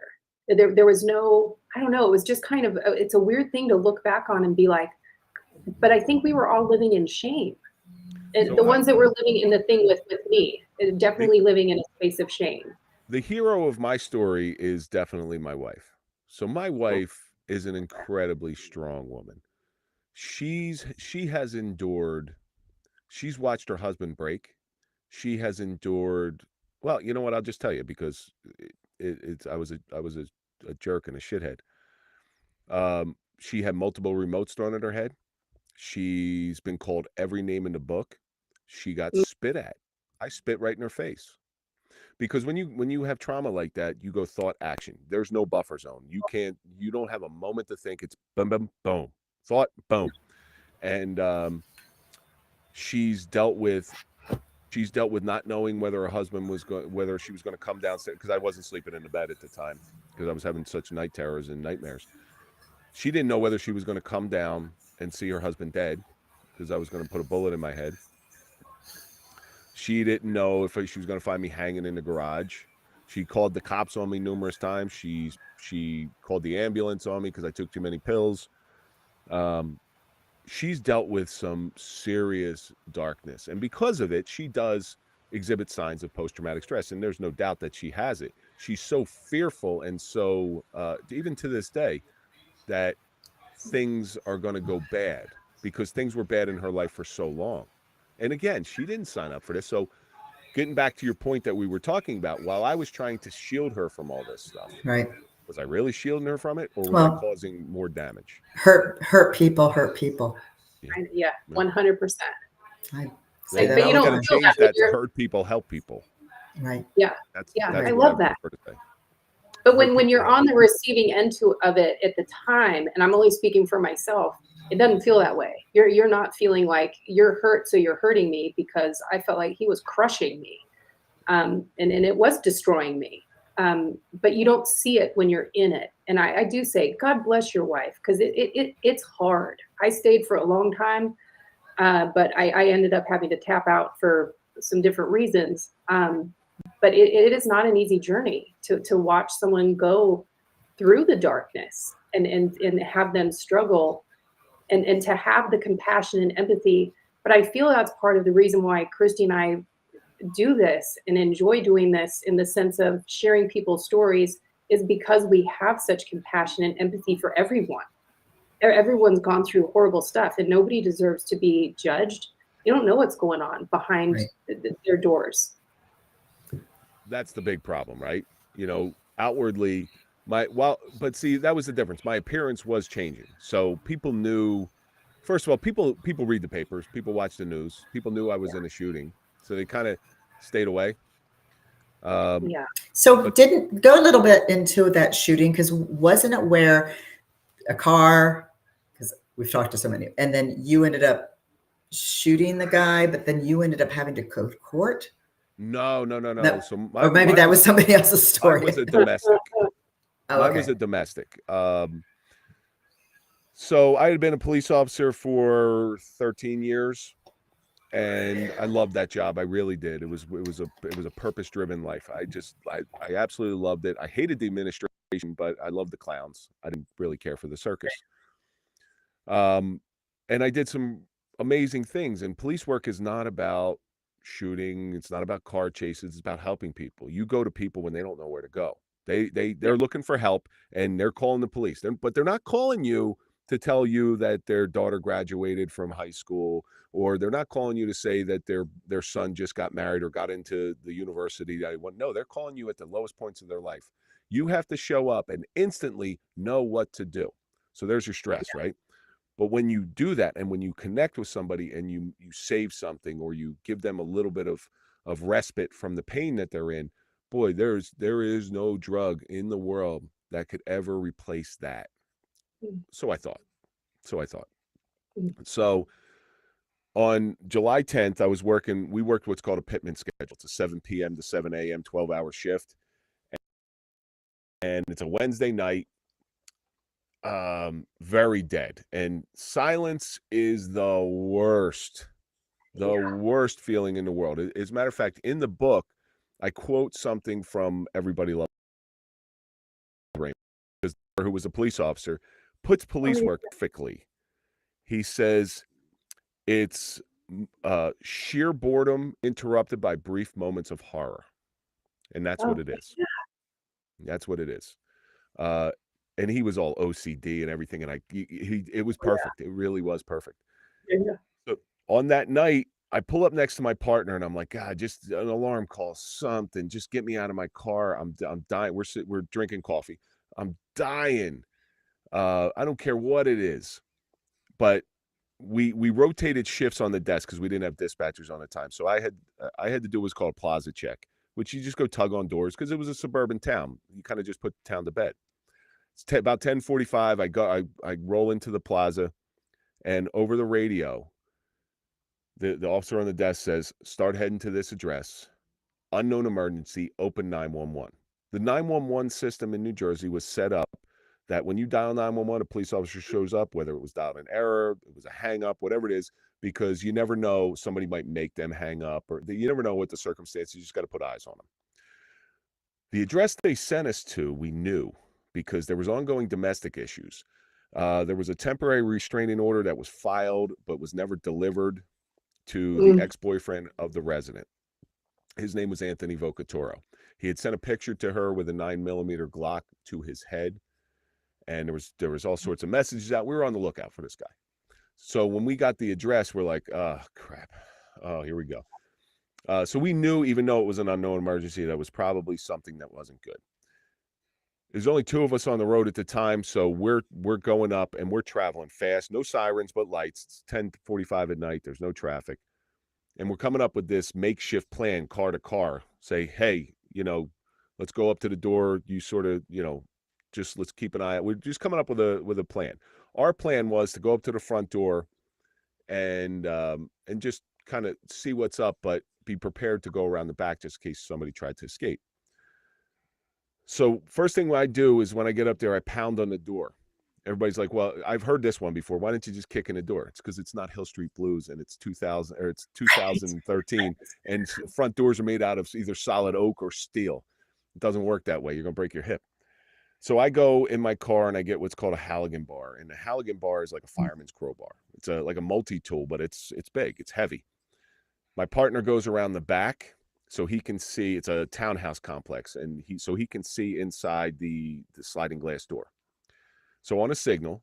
There was no, I don't know. It was just kind of, it's a weird thing to look back on and be like, but I think we were all living in shame. And so the ones that were living in the thing with me, definitely living in a space of shame. The hero of my story is definitely my wife. So my wife is an incredibly strong woman. She has endured, she's watched her husband break. She has endured, well, you know what, I'll just tell you, because I was a jerk and a shithead. She had multiple remotes thrown at her head. She's been called every name in the book. she got spit at. I spit right in her face. Because when you have trauma like that, you go thought action. There's no buffer zone. You don't have a moment to think. It's boom, boom, boom. Thought, boom. And she's dealt with not knowing whether her husband was whether she was going to come downstairs, because I wasn't sleeping in the bed at the time because I was having such night terrors and nightmares. She didn't know whether she was going to come down and see her husband dead because I was going to put a bullet in my head. She didn't know if she was going to find me hanging in the garage. She called the cops on me numerous times. She called the ambulance on me because I took too many pills. She's dealt with some serious darkness. And because of it, she does exhibit signs of post-traumatic stress. And there's no doubt that she has it. She's so fearful and so, even to this day, that things are going to go bad because things were bad in her life for so long. And again, she didn't sign up for this. So getting back to your point that we were talking about, while I was trying to shield her from all this stuff, Right. was I really shielding her from it, or was I causing more damage? Hurt people. Yeah, 100%. But you don't change that to hurt people, help people. Right. Yeah. That's I love that. But when you're on the receiving end of it at the time, and I'm only speaking for myself, it doesn't feel that way. You're not feeling like you're hurt, so you're hurting me, because I felt like he was crushing me, and it was destroying me. But you don't see it when you're in it. And I do say, God bless your wife, because it's hard. I stayed for a long time, but I ended up having to tap out for some different reasons. But it is not an easy journey to watch someone go through the darkness and have them struggle, and to have the compassion and empathy. But I feel that's part of the reason why Christy and I do this and enjoy doing this, in the sense of sharing people's stories, is because we have such compassion and empathy for everyone. Everyone's gone through horrible stuff, and nobody deserves to be judged. You don't know what's going on behind their doors. That's the big problem, right? Outwardly, but see, that was the difference. My appearance was changing. So people knew, first of all, people read the papers, people watch the news, people knew I was in a shooting. So they kind of stayed away. So didn't go a little bit into that shooting, because wasn't it where a car, because we've talked to so many, and then you ended up shooting the guy, but then you ended up having to go to court? No. So or maybe that was somebody else's story. Mine was a domestic. Mine was a domestic. So I had been a police officer for 13 years. And I loved that job. I really did. It was a purpose-driven life. I absolutely loved it. I hated the administration, but I loved the clowns. I didn't really care for the circus. And I did some amazing things. And police work is not about shooting. It's not about car chases. It's about helping people. You go to people when they don't know where to go. They're looking for help, and they're calling the police. But they're not calling you to tell you that their daughter graduated from high school, or they're not calling you to say that their son just got married or got into the university that he went. No, they're calling you at the lowest points of their life. You have to show up and instantly know what to do. So there's your stress, right? But when you do that, and when you connect with somebody and you save something, or you give them a little bit of respite from the pain that they're in, boy, there is no drug in the world that could ever replace that. So I thought. So on July 10th, we worked what's called a pitman schedule. It's a 7 p.m. to 7 a.m. 12-hour shift. And it's a Wednesday night, very dead. And silence is the worst feeling in the world. As a matter of fact, in the book, I quote something from Everybody Loves Raymond, who was a police officer, puts police work perfectly. He says, it's sheer boredom interrupted by brief moments of horror. And that's what it is. That's what it is. And he was all OCD and everything. And it was perfect. It really was perfect. So on that night, I pull up next to my partner, and I'm like, God, just an alarm call, something. Just get me out of my car. I'm dying. We're drinking coffee. I'm dying. I don't care what it is. But we rotated shifts on the desk because we didn't have dispatchers on the time. So I had to do what's called plaza check, which you just go tug on doors because it was a suburban town. You kind of just put the town to bed. It's about 10:45. I roll into the plaza, and over the radio, the officer on the desk says, "Start heading to this address. Unknown emergency. Open 911." The 911 system in New Jersey was set up that when you dial 911, a police officer shows up, whether it was dialed in error, it was a hang up, whatever it is, because you never know, somebody might make them hang up, or you never know what the circumstances. You just got to put eyes on them. The address they sent us to, we knew because there was ongoing domestic issues. There was a temporary restraining order that was filed but was never delivered to the ex-boyfriend of the resident. His name was Anthony 𝑨𝒐𝒐𝒆𝒏𝒆𝒚. He had sent a picture to her with a 9mm Glock to his head, and there was all sorts of messages out. We were on the lookout for this guy. So when we got the address, we're like, oh crap, oh, here we go. So we knew, even though it was an unknown emergency, that was probably something that wasn't good. There's only 2 of us on the road at the time, so we're going up and we're traveling fast. No sirens, but lights. It's 10:45 at night. There's no traffic. And we're coming up with this makeshift plan, car to car. Say, hey, let's go up to the door. You sort of, just let's keep an eye out. We're just coming up with a plan. Our plan was to go up to the front door and just kind of see what's up, but be prepared to go around the back just in case somebody tried to escape. So first thing I do is when I get up there, I pound on the door. Everybody's like, well, I've heard this one before. Why don't you just kick in the door? It's because it's not Hill Street Blues and it's 2013 and front doors are made out of either solid oak or steel. It doesn't work that way. You're going to break your hip. So I go in my car and I get what's called a Halligan bar. And the Halligan bar is like a fireman's crowbar. It's like a multi-tool, but it's big. It's heavy. My partner goes around the back so he can see. It's a townhouse complex, and he can see inside the sliding glass door. So on a signal,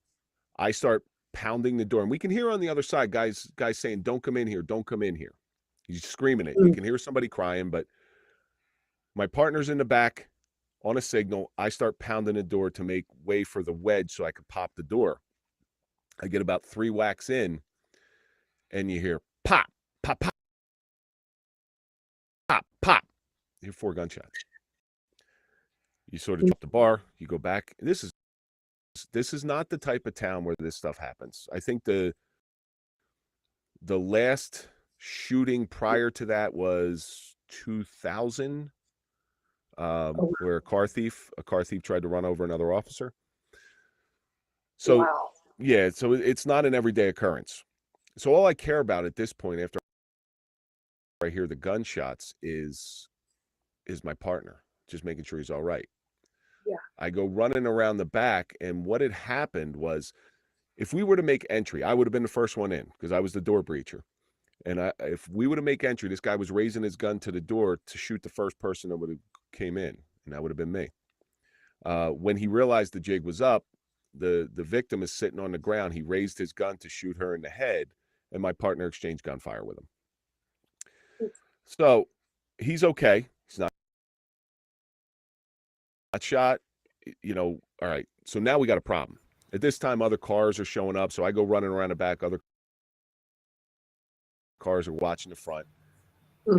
I start pounding the door, and we can hear on the other side guys saying, "Don't come in here, don't come in here." He's screaming it. You can hear somebody crying, but my partner's in the back on a signal. I start pounding the door to make way for the wedge so I could pop the door. I get about 3 whacks in, and you hear pop, pop, pop, pop, pop. You hear 4 gunshots. You sort of drop the bar, you go back. This is not the type of town where this stuff happens. I think the last shooting prior to that was 2000, where a car thief tried to run over another officer. So Wow. yeah, so it's not an everyday occurrence. So all I care about at this point, after I hear the gunshots, is my partner, just making sure he's all right. Yeah. I go running around the back, and what had happened was, if we were to make entry, I would have been the first one in because I was the door breacher. And if we were to make entry, this guy was raising his gun to the door to shoot the first person that would have came in, and that would have been me. When he realized the jig was up, the victim is sitting on the ground. He raised his gun to shoot her in the head, and my partner exchanged gunfire with him. So he's okay. He's not shot, all right. So now we got a problem. At this time, other cars are showing up. So I go running around the back. Other cars are watching the front.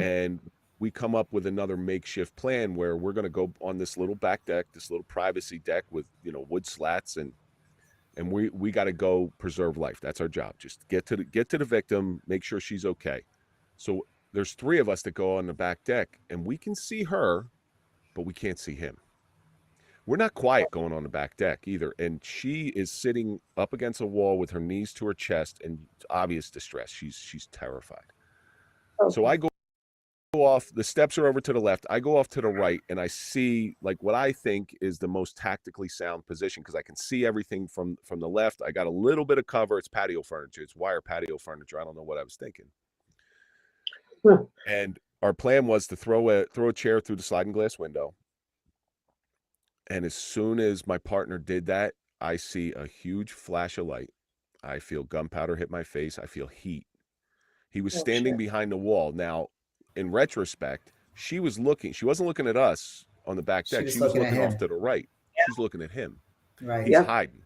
And we come up with another makeshift plan where we're going to go on this little back deck, this little privacy deck with, wood slats, and we got to go preserve life. That's our job. Just get to the victim, make sure she's okay. So there's 3 of us that go on the back deck, and we can see her, but we can't see him. We're not quiet going on the back deck either. And she is sitting up against a wall with her knees to her chest in obvious distress. She's terrified. Okay. So I go off, the steps are over to the left. I go off to the right, and I see like what I think is the most tactically sound position because I can see everything from the left. I got a little bit of cover. It's patio furniture. It's wire patio furniture. I don't know what I was thinking. And our plan was to throw a chair through the sliding glass window. And as soon as my partner did that, I see a huge flash of light. I feel gunpowder hit my face. I feel heat. He was standing behind the wall. Now, in retrospect, she wasn't looking at us on the back deck. She was looking off to the right. Yeah. She's looking at him. Right. He's hiding.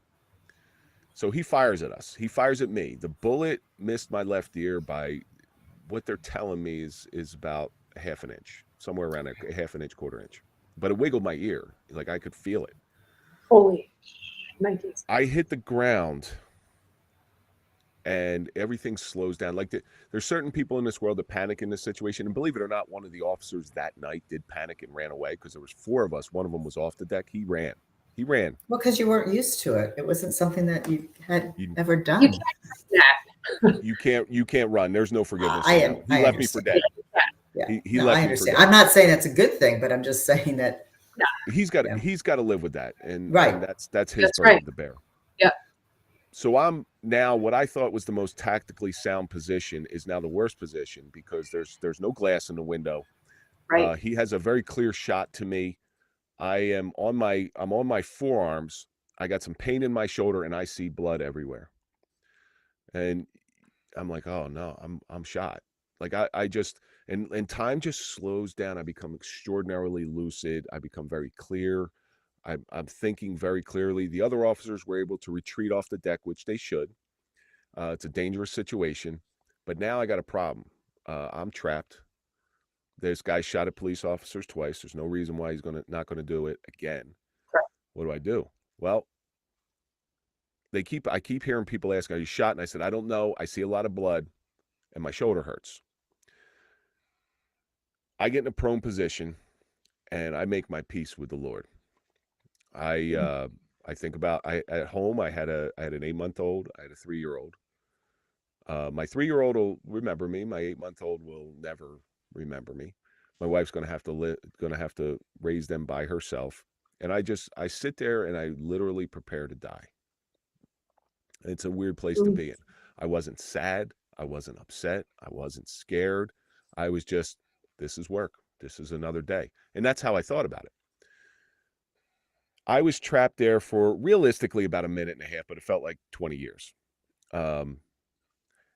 So he fires at us. He fires at me. The bullet missed my left ear by what they're telling me is about a half an inch, somewhere around a half an inch, quarter inch. But it wiggled my ear. Like I could feel it. Holy 90s. I hit the ground and everything slows down. Like there's certain people in this world that panic in this situation. And believe it or not, one of the officers that night did panic and ran away because there was 4 of us. One of them was off the deck. He ran. Well, because you weren't used to it. It wasn't something that you had ever done. You can't run. There's no forgiveness. He left me for dead. Yeah. He left I me understand. for dead. I'm not saying that's a good thing, but I'm just saying that he's got to live with that. And that's his That's burden right. to bear. Yeah. So I'm now, what I thought was the most tactically sound position is now the worst position because there's no glass in the window. Right. He has a very clear shot to me. I'm on my forearms. I got some pain in my shoulder and I see blood everywhere. And I'm like, oh no, I'm shot. Like I just, and time just slows down. I become extraordinarily lucid. I become very clear. I'm thinking very clearly. The other officers were able to retreat off the deck, which they should. It's a dangerous situation, but now I got a problem. I'm trapped. This guy shot at police officers twice. There's no reason why he's not gonna do it again. Correct. What do I do? Well, I keep hearing people ask, "Are you shot?" And I said, "I don't know. I see a lot of blood, and my shoulder hurts." I get in a prone position, and I make my peace with the Lord. I think about at home. I had an 8-month-old. I had a 3-year-old. My 3-year-old will remember me. My 8-month-old will never remember me. My wife's going to have to raise them by herself. And I sit there and I literally prepare to die. It's a weird place to be in. I wasn't sad. I wasn't upset. I wasn't scared. I was just, this is work. This is another day. And that's how I thought about it. I was trapped there for realistically about a minute and a half, but it felt like 20 years.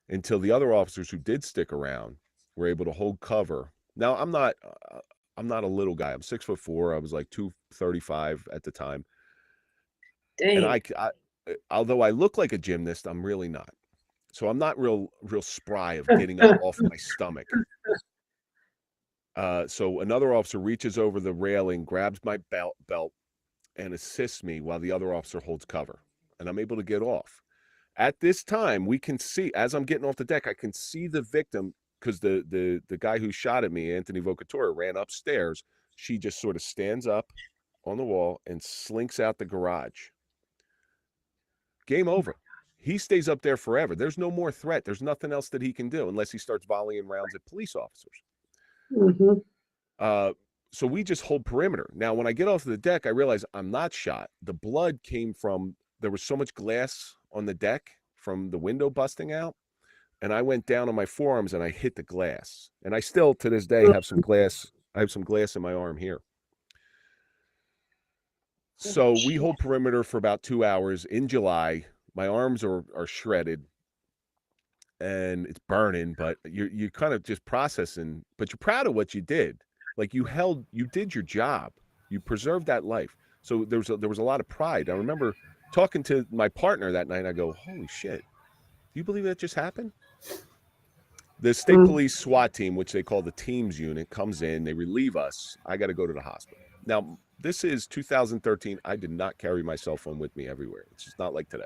Until the other officers who did stick around were able to hold cover. Now I'm not a little guy. I'm 6'4". I was like 235 at the time. Dang. And I although I look like a gymnast, I'm really not. So I'm not real spry of getting up off my stomach. So another officer reaches over the railing, grabs my belt, and assists me while the other officer holds cover. And I'm able to get off. At this time, we can see, as I'm getting off the deck, I can see the victim, because the guy who shot at me, Anthony 𝑣𝒘𝒆𝒚, ran upstairs. She just sort of stands up on the wall and slinks out the garage. Game over. He stays up there forever. There's no more threat. There's nothing else that he can do unless he starts volleying rounds at police officers. Mm-hmm. So we just hold perimeter. Now, when I get off the deck, I realize I'm not shot. The blood came from, there was so much glass on the deck from the window busting out. And I went down on my forearms and I hit the glass. And I still, to this day, have some glass. I have some glass in my arm here. So we hold perimeter for about 2 hours in July. My arms are shredded and it's burning, but you're kind of just processing, but you're proud of what you did. Like you did your job. You preserved that life. So there was a lot of pride. I remember talking to my partner that night. I go, holy shit. Do you believe that just happened? The state police SWAT team, which they call the teams unit, comes in, they relieve us. I got to go to the hospital. Now, this is 2013. I did not carry my cell phone with me everywhere. It's just not like today.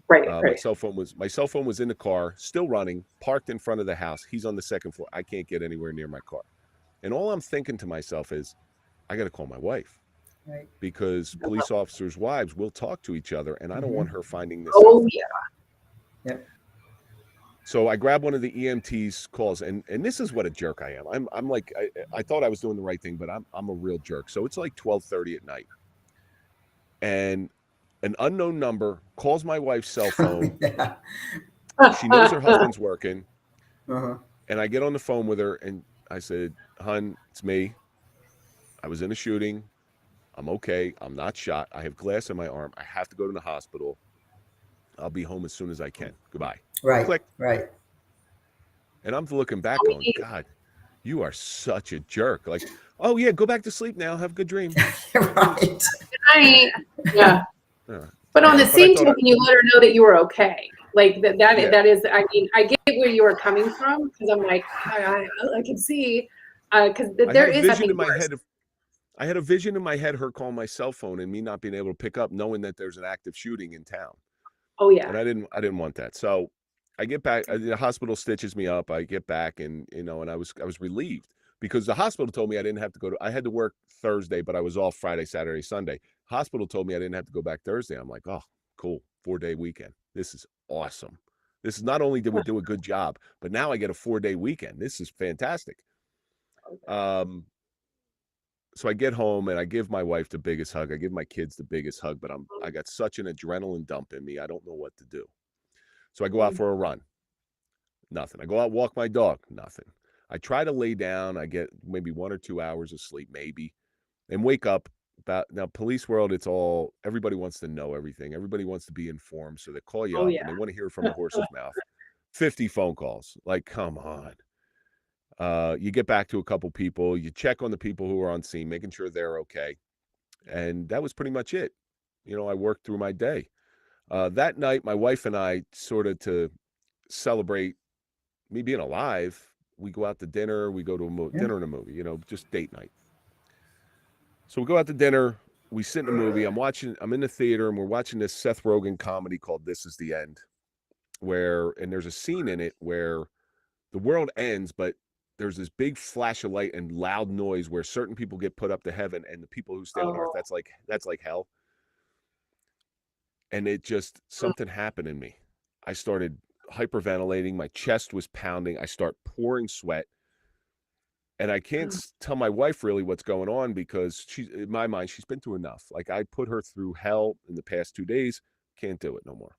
Right. My cell phone was in the car, still running, parked in front of the house. He's on the second floor. I can't get anywhere near my car. And all I'm thinking to myself is, I got to call my wife. Right. Because police officers' wives will talk to each other, and I don't want her finding this Oh, out. yeah. Yep. So I grabbed one of the EMT's calls, and this is what a jerk I am. I'm like, I thought I was doing the right thing, but I'm a real jerk. So it's like 12:30 at night, and an unknown number calls my wife's cell phone. Yeah. She knows her husband's working, Uh-huh. and I get on the phone with her, and I said, "Hun, it's me. I was in a shooting. I'm okay. I'm not shot. I have glass in my arm. I have to go to the hospital. I'll be home as soon as I can. Goodbye." Right. Click. Right. And I'm looking back going, God, you are such a jerk. Like, oh yeah, go back to sleep now. Have a good dream. Right. Yeah. But on the But I same thought token, you let her know that you were okay. Like Yeah. that is, I mean, I get where you are coming from, because I'm like, I can see, because I there had a is, I vision think, in my worse. head of I had a vision in my head, her calling my cell phone and me not being able to pick up, knowing that there's an active shooting in town. Oh yeah. And I didn't want that. So I get back, the hospital stitches me up. I get back, and and I was relieved, because the hospital told me I didn't have to I had to work Thursday, but I was off Friday, Saturday, Sunday. Hospital told me I didn't have to go back Thursday. I'm like, oh, cool. 4-day weekend. This is awesome. This is, not only did we do a good job, but now I get a 4-day weekend. This is fantastic. So I get home and I give my wife the biggest hug. I give my kids the biggest hug, but I got such an adrenaline dump in me. I don't know what to do. So I go out for a run. Nothing. I go out, walk my dog. Nothing. I try to lay down. I get maybe 1 or 2 hours of sleep, maybe, and wake up. Now, police world, it's all, everybody wants to know everything. Everybody wants to be informed. So they call you Oh up yeah. and they want to hear from the horse's mouth. 50 phone calls. Like, come on. You get back to a couple people, you check on the people who are on scene, making sure they're okay. And that was pretty much it. I worked through my day. That night, my wife and I, sort of to celebrate me being alive, we go out to dinner. We go to dinner and a movie, just date night. So we go out to dinner. We sit in a movie. I'm in the theater, and we're watching this Seth Rogen comedy called This Is the End, and there's a scene in it where the world ends, but there's this big flash of light and loud noise where certain people get put up to heaven, and the people who stay on earth, that's like hell. And it just, something happened in me. I started hyperventilating. My chest was pounding. I start pouring sweat. And I can't tell my wife really what's going on, because in my mind, she's been through enough. Like, I put her through hell in the past 2 days. Can't do it no more.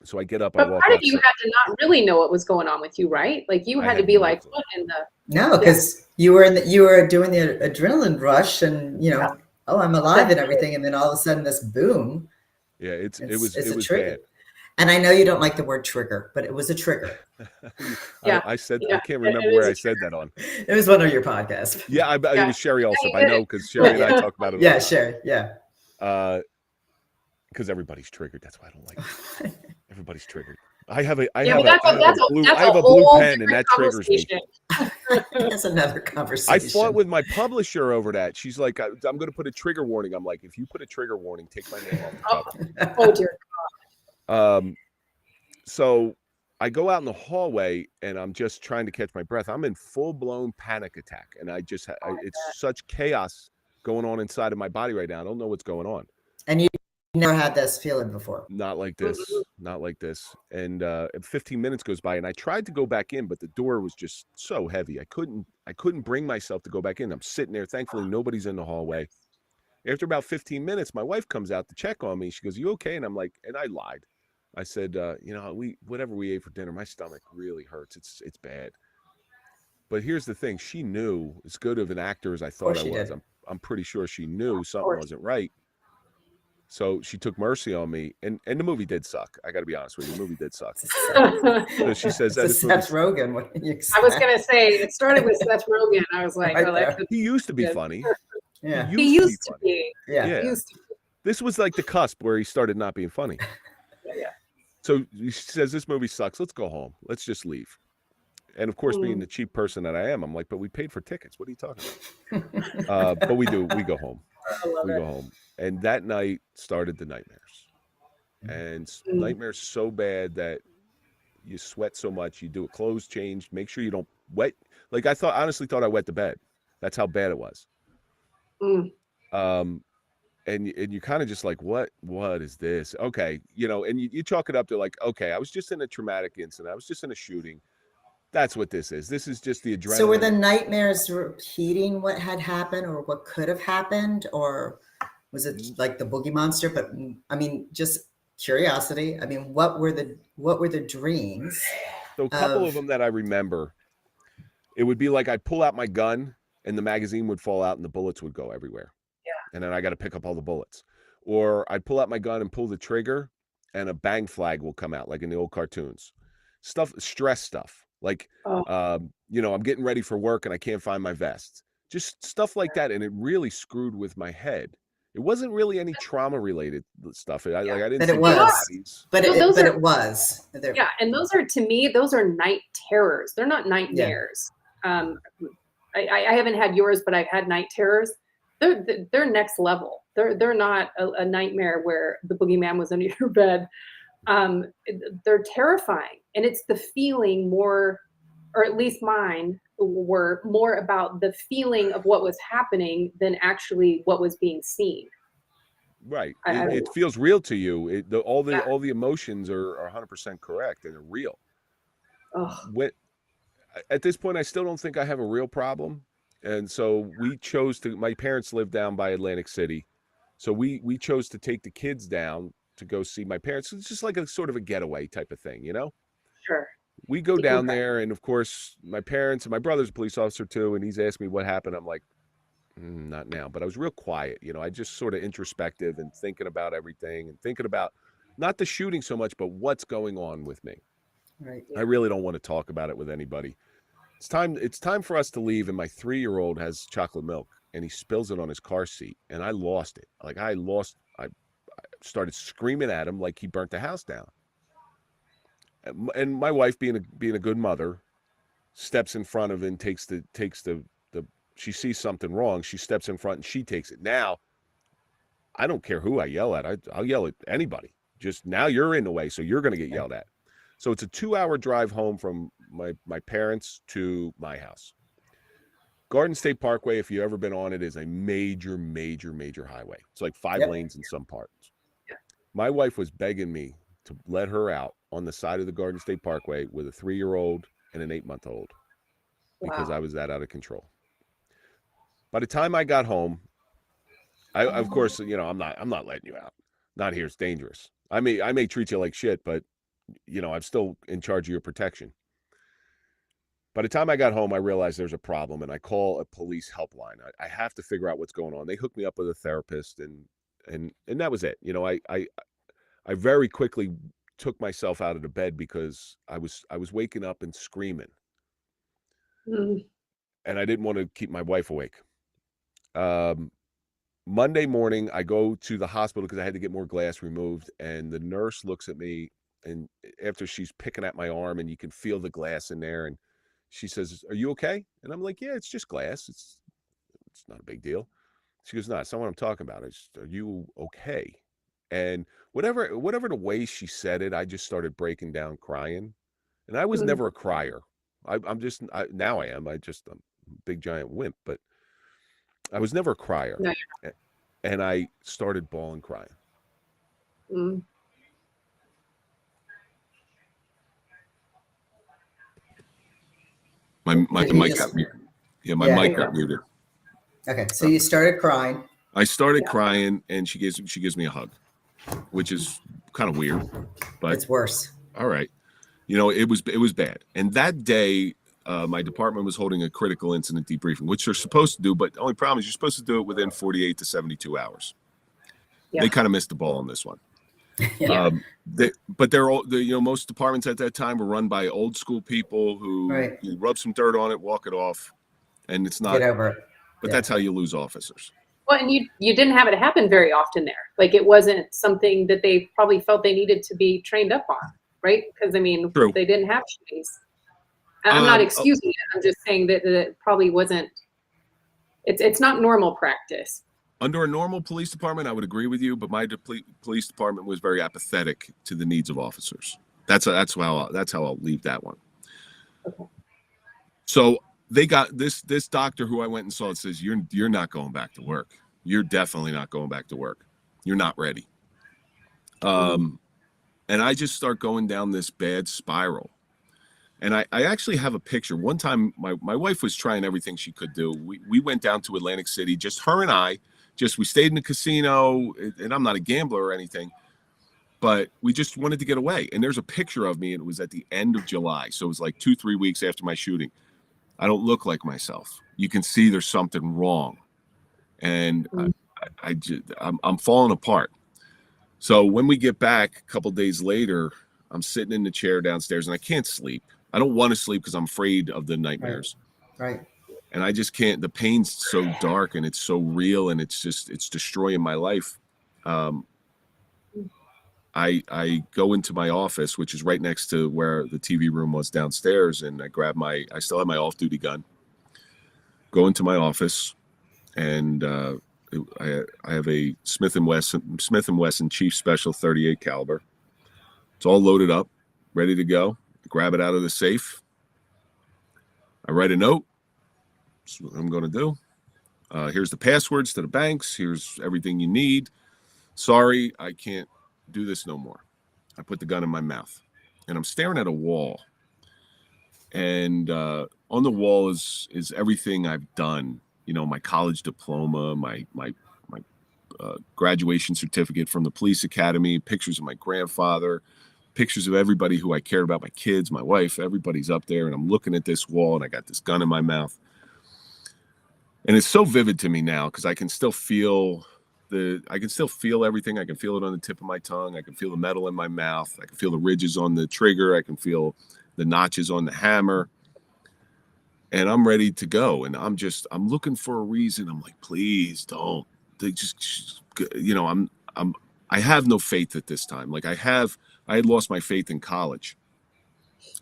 So I get up. But I walk part of outside. you had to not really know what was going on with you, right? Like, you had to be like, what in the? No, because you were doing the adrenaline rush, and oh, I'm alive and everything, and then all of a sudden this boom. Yeah, it was trigger. bad. And I know you don't like the word trigger, but it was a trigger. I said, I can't remember where I said that on. It was one of your podcasts. Yeah, it was Sherry also. I know, because Sherry and I talk about it. Yeah, Sherry. Yeah. Because everybody's triggered. That's why I don't like it. Everybody's triggered. I have a blue pen, and that triggers me. That's another conversation. I fought with my publisher over that. She's like, I'm going to put a trigger warning. I'm like, if you put a trigger warning, take my name off the cover. Oh dear God. So I go out in the hallway, and I'm just trying to catch my breath. I'm in full-blown panic attack, and it's such chaos going on inside of my body right now. I don't know what's going on. And you never had this feeling before? Not like this. Not like this. And 15 minutes goes by, and I tried to go back in, but the door was just so heavy. I couldn't bring myself to go back in. I'm sitting there. Thankfully, nobody's in the hallway. After about 15 minutes, my wife comes out to check on me. She goes, "You okay?" And I'm like, and I lied. I said, whatever we ate for dinner, my stomach really hurts. It's bad. But here's the thing. She knew, as good of an actor as I thought I was. I'm pretty sure she knew something wasn't right. So she took mercy on me, and the movie did suck. I got to be honest with you, the movie did suck. So she says that Seth Rogen. What do you expect? I was gonna say it started with Seth Rogen. I was like, he used to be funny. Yeah, he used to be. Yeah. He used to be. This was like the cusp where he started not being funny. Yeah. So she says, this movie sucks. Let's go home. Let's just leave. And of course, being the cheap person that I am, I'm like, but we paid for tickets. What are you talking about? But we do. We go home. We go home. And that night started the nightmares. And nightmares so bad that you sweat so much. You do a clothes change. Make sure you don't wet. Like, I honestly thought I wet the bed. That's how bad it was. And you're kind of just like, what is this? Okay. And you chalk it up to like, okay, I was just in a traumatic incident. I was just in a shooting. That's what this is. This is just the adrenaline. So were the nightmares repeating what had happened or what could have happened? Or was it like the boogie monster? But I mean, just curiosity. I mean, what were the dreams? So a couple of them that I remember, it would be like I'd pull out my gun and the magazine would fall out and the bullets would go everywhere. And then I got to pick up all the bullets. Or I'd pull out my gun and pull the trigger and a bang flag will come out, like in the old cartoons. Stress stuff. Like, I'm getting ready for work and I can't find my vest. Just stuff like that. And it really screwed with my head. It wasn't really any trauma related stuff. I didn't But see it was. bodies. But it was. Yeah, and those are, to me, those are night terrors. They're not nightmares. I haven't had yours, but I've had night terrors. They're next level. They're not a nightmare where the boogeyman was under your bed. They're terrifying, and it's the feeling more, or at least mine were more about the feeling of what was happening than actually what was being seen. Right. It feels real to you. All the emotions are 100% correct and they're real. At this point, I still don't think I have a real problem. And so we chose to, my parents live down by Atlantic City. So we chose to take the kids down to go see my parents. It's just like a sort of a getaway type of thing, you know? Sure. We go down there, and of course, my parents and my brother's a police officer too, and he's asked me what happened. I'm like, not now. But I was real quiet, you know. I just sort of introspective and thinking about everything and thinking about not the shooting so much, but what's going on with me. Right. I really don't want to talk about it with anybody. It's time for us to leave, and my 3-year-old has chocolate milk, and he spills it on his car seat, and I lost it. Like I started screaming at him like he burnt the house down. And my wife, being a good mother, steps in front of it and takes the she sees something wrong, she steps in front and she takes it. Now, I don't care who I yell at. I'll yell at anybody. Just now you're in the way, so you're going to get yelled at. So it's a 2-hour drive home from my parents to my house. Garden State Parkway, if you've ever been on it, is a major, major, major highway. It's like 5 lanes in some parts. My wife was begging me to let her out on the side of the Garden State Parkway with a 3-year-old and an 8-month-old because I was that out of control. By the time I got home, of course, you know, I'm not letting you out. Not here. It's dangerous. I may treat you like shit, but you know, I'm still in charge of your protection. By the time I got home, I realized there's a problem, and I call a police helpline. I have to figure out what's going on. They hooked me up with a therapist, and that was it. You know, I very quickly took myself out of the bed because I was waking up and screaming, and I didn't want to keep my wife awake. Monday morning, I go to the hospital because I had to get more glass removed, and the nurse looks at me, and after she's picking at my arm, and you can feel the glass in there, and she says, "Are you okay?" And I'm like, "Yeah, it's just glass. It's not a big deal." She goes, "No, it's not what I'm talking about. It's, are you okay?" And whatever the way she said it, I just started breaking down crying. And I was never a crier. Now I am. I'm a big giant wimp, but I was never a crier. No. And I started bawling, crying. My mic got muted. Yeah, my mic got muted. Okay, so you started crying. I started crying, and she gives me a hug, which is kind of weird, but it's worse. All right, you know, it was bad. And that day, my department was holding a critical incident debriefing, which they're supposed to do, but the only problem is you're supposed to do it within 48 to 72 hours. Yeah. They kind of missed the ball on this one. But they're all, you know, most departments at that time were run by old school people who you rub some dirt on it, walk it off, and it's not. Get over it. But that's how you lose officers. Well, and you didn't have it happen very often there. Like, it wasn't something that they probably felt they needed to be trained up on, right? Because I mean, they didn't have shootings. I'm not excusing it. I'm just saying that it probably wasn't. It's not normal practice. Under a normal police department, I would agree with you, but my police department was very apathetic to the needs of officers. That's how I'll leave that one. Okay. So they got this doctor who I went and saw. It says you're not going back to work. You're definitely not going back to work. You're not ready. And I just start going down this bad spiral. And I actually have a picture. One time, my wife was trying everything she could do. We went down to Atlantic City, just her and I. We stayed in the casino, and I'm not a gambler or anything, but we just wanted to get away. And there's a picture of me, and it was at the end of July. So it was like 2-3 weeks after my shooting. I don't look like myself. You can see there's something wrong. And I'm falling apart. So when we get back a couple days later, I'm sitting in the chair downstairs, and I can't sleep. I don't want to sleep because I'm afraid of the nightmares. Right. And I just can't, the pain's so dark and it's so real, and it's destroying my life. I go into my office, which is right next to where the TV room was downstairs, and I grab I still have my off-duty gun, go into my office, and I have a Smith & Wesson Chief Special 38 caliber. It's all loaded up, ready to go. I grab it out of the safe. I write a note. That's what I'm going to do. Here's the passwords to the banks. Here's everything you need. Sorry, I can't do this no more. I put the gun in my mouth, and I'm staring at a wall. And on the wall is everything I've done. You know, my college diploma, my graduation certificate from the police academy, pictures of my grandfather, pictures of everybody who I cared about, my kids, my wife, everybody's up there. And I'm looking at this wall, and I got this gun in my mouth. And it's so vivid to me now because I can still feel everything. I can feel it on the tip of my tongue. I can feel the metal in my mouth. I can feel the ridges on the trigger. I can feel the notches on the hammer. And I'm ready to go. And I'm looking for a reason. I'm like, please don't. They just you know, I have no faith at this time. Like I had lost my faith in college.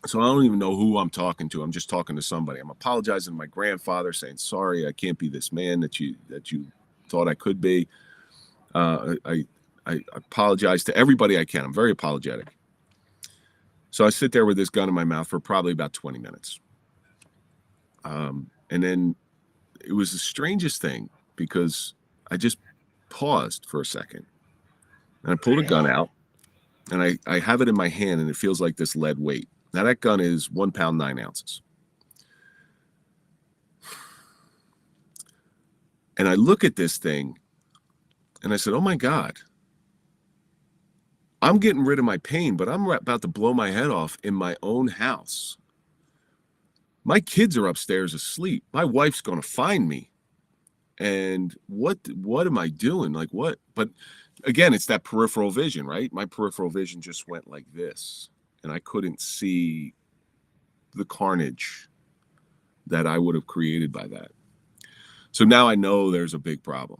So I don't even know who I'm talking to. I'm just talking to somebody. I'm apologizing to my grandfather, saying, sorry, I can't be this man that you thought I could be. I apologize to everybody I can. I'm very apologetic. So I sit there with this gun in my mouth for probably about 20 minutes. And then it was the strangest thing because I just paused for a second. And I pulled a gun out, and I have it in my hand, and it feels like this lead weight. Now that gun is 1 pound, 9 ounces. And I look at this thing and I said, oh my God, I'm getting rid of my pain, but I'm about to blow my head off in my own house. My kids are upstairs asleep. My wife's going to find me. And what am I doing? Like what? But again, it's that peripheral vision, right? My peripheral vision just went like this. And I couldn't see the carnage that I would have created by that. So now I know there's a big problem.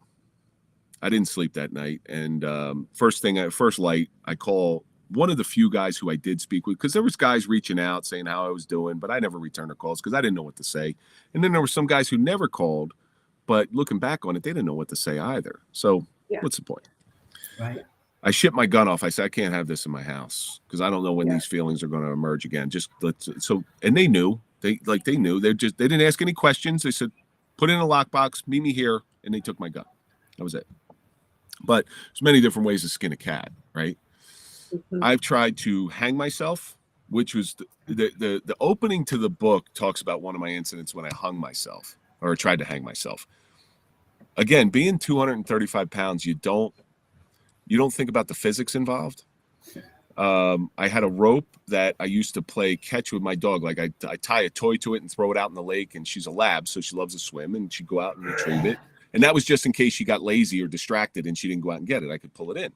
I didn't sleep that night. And first light, I call one of the few guys who I did speak with, because there was guys reaching out saying how I was doing, but I never returned their calls because I didn't know what to say. And then there were some guys who never called, but looking back on it, they didn't know what to say either. So what's the point? Right. I shipped my gun off. I said, I can't have this in my house because I don't know when these feelings are going to emerge again. And they knew. They knew. They didn't ask any questions. They said, put it in a lockbox, meet me here, and they took my gun. That was it. But there's many different ways to skin a cat, right? Mm-hmm. I've tried to hang myself, which was the opening to the book talks about one of my incidents when I hung myself or tried to hang myself. Again, being 235 pounds, you don't think about the physics involved. I had a rope that I used to play catch with my dog. Like I tie a toy to it and throw it out in the lake, and she's a lab, so she loves to swim, and she'd go out and retrieve it. And that was just in case she got lazy or distracted and she didn't go out and get it. I could pull it in.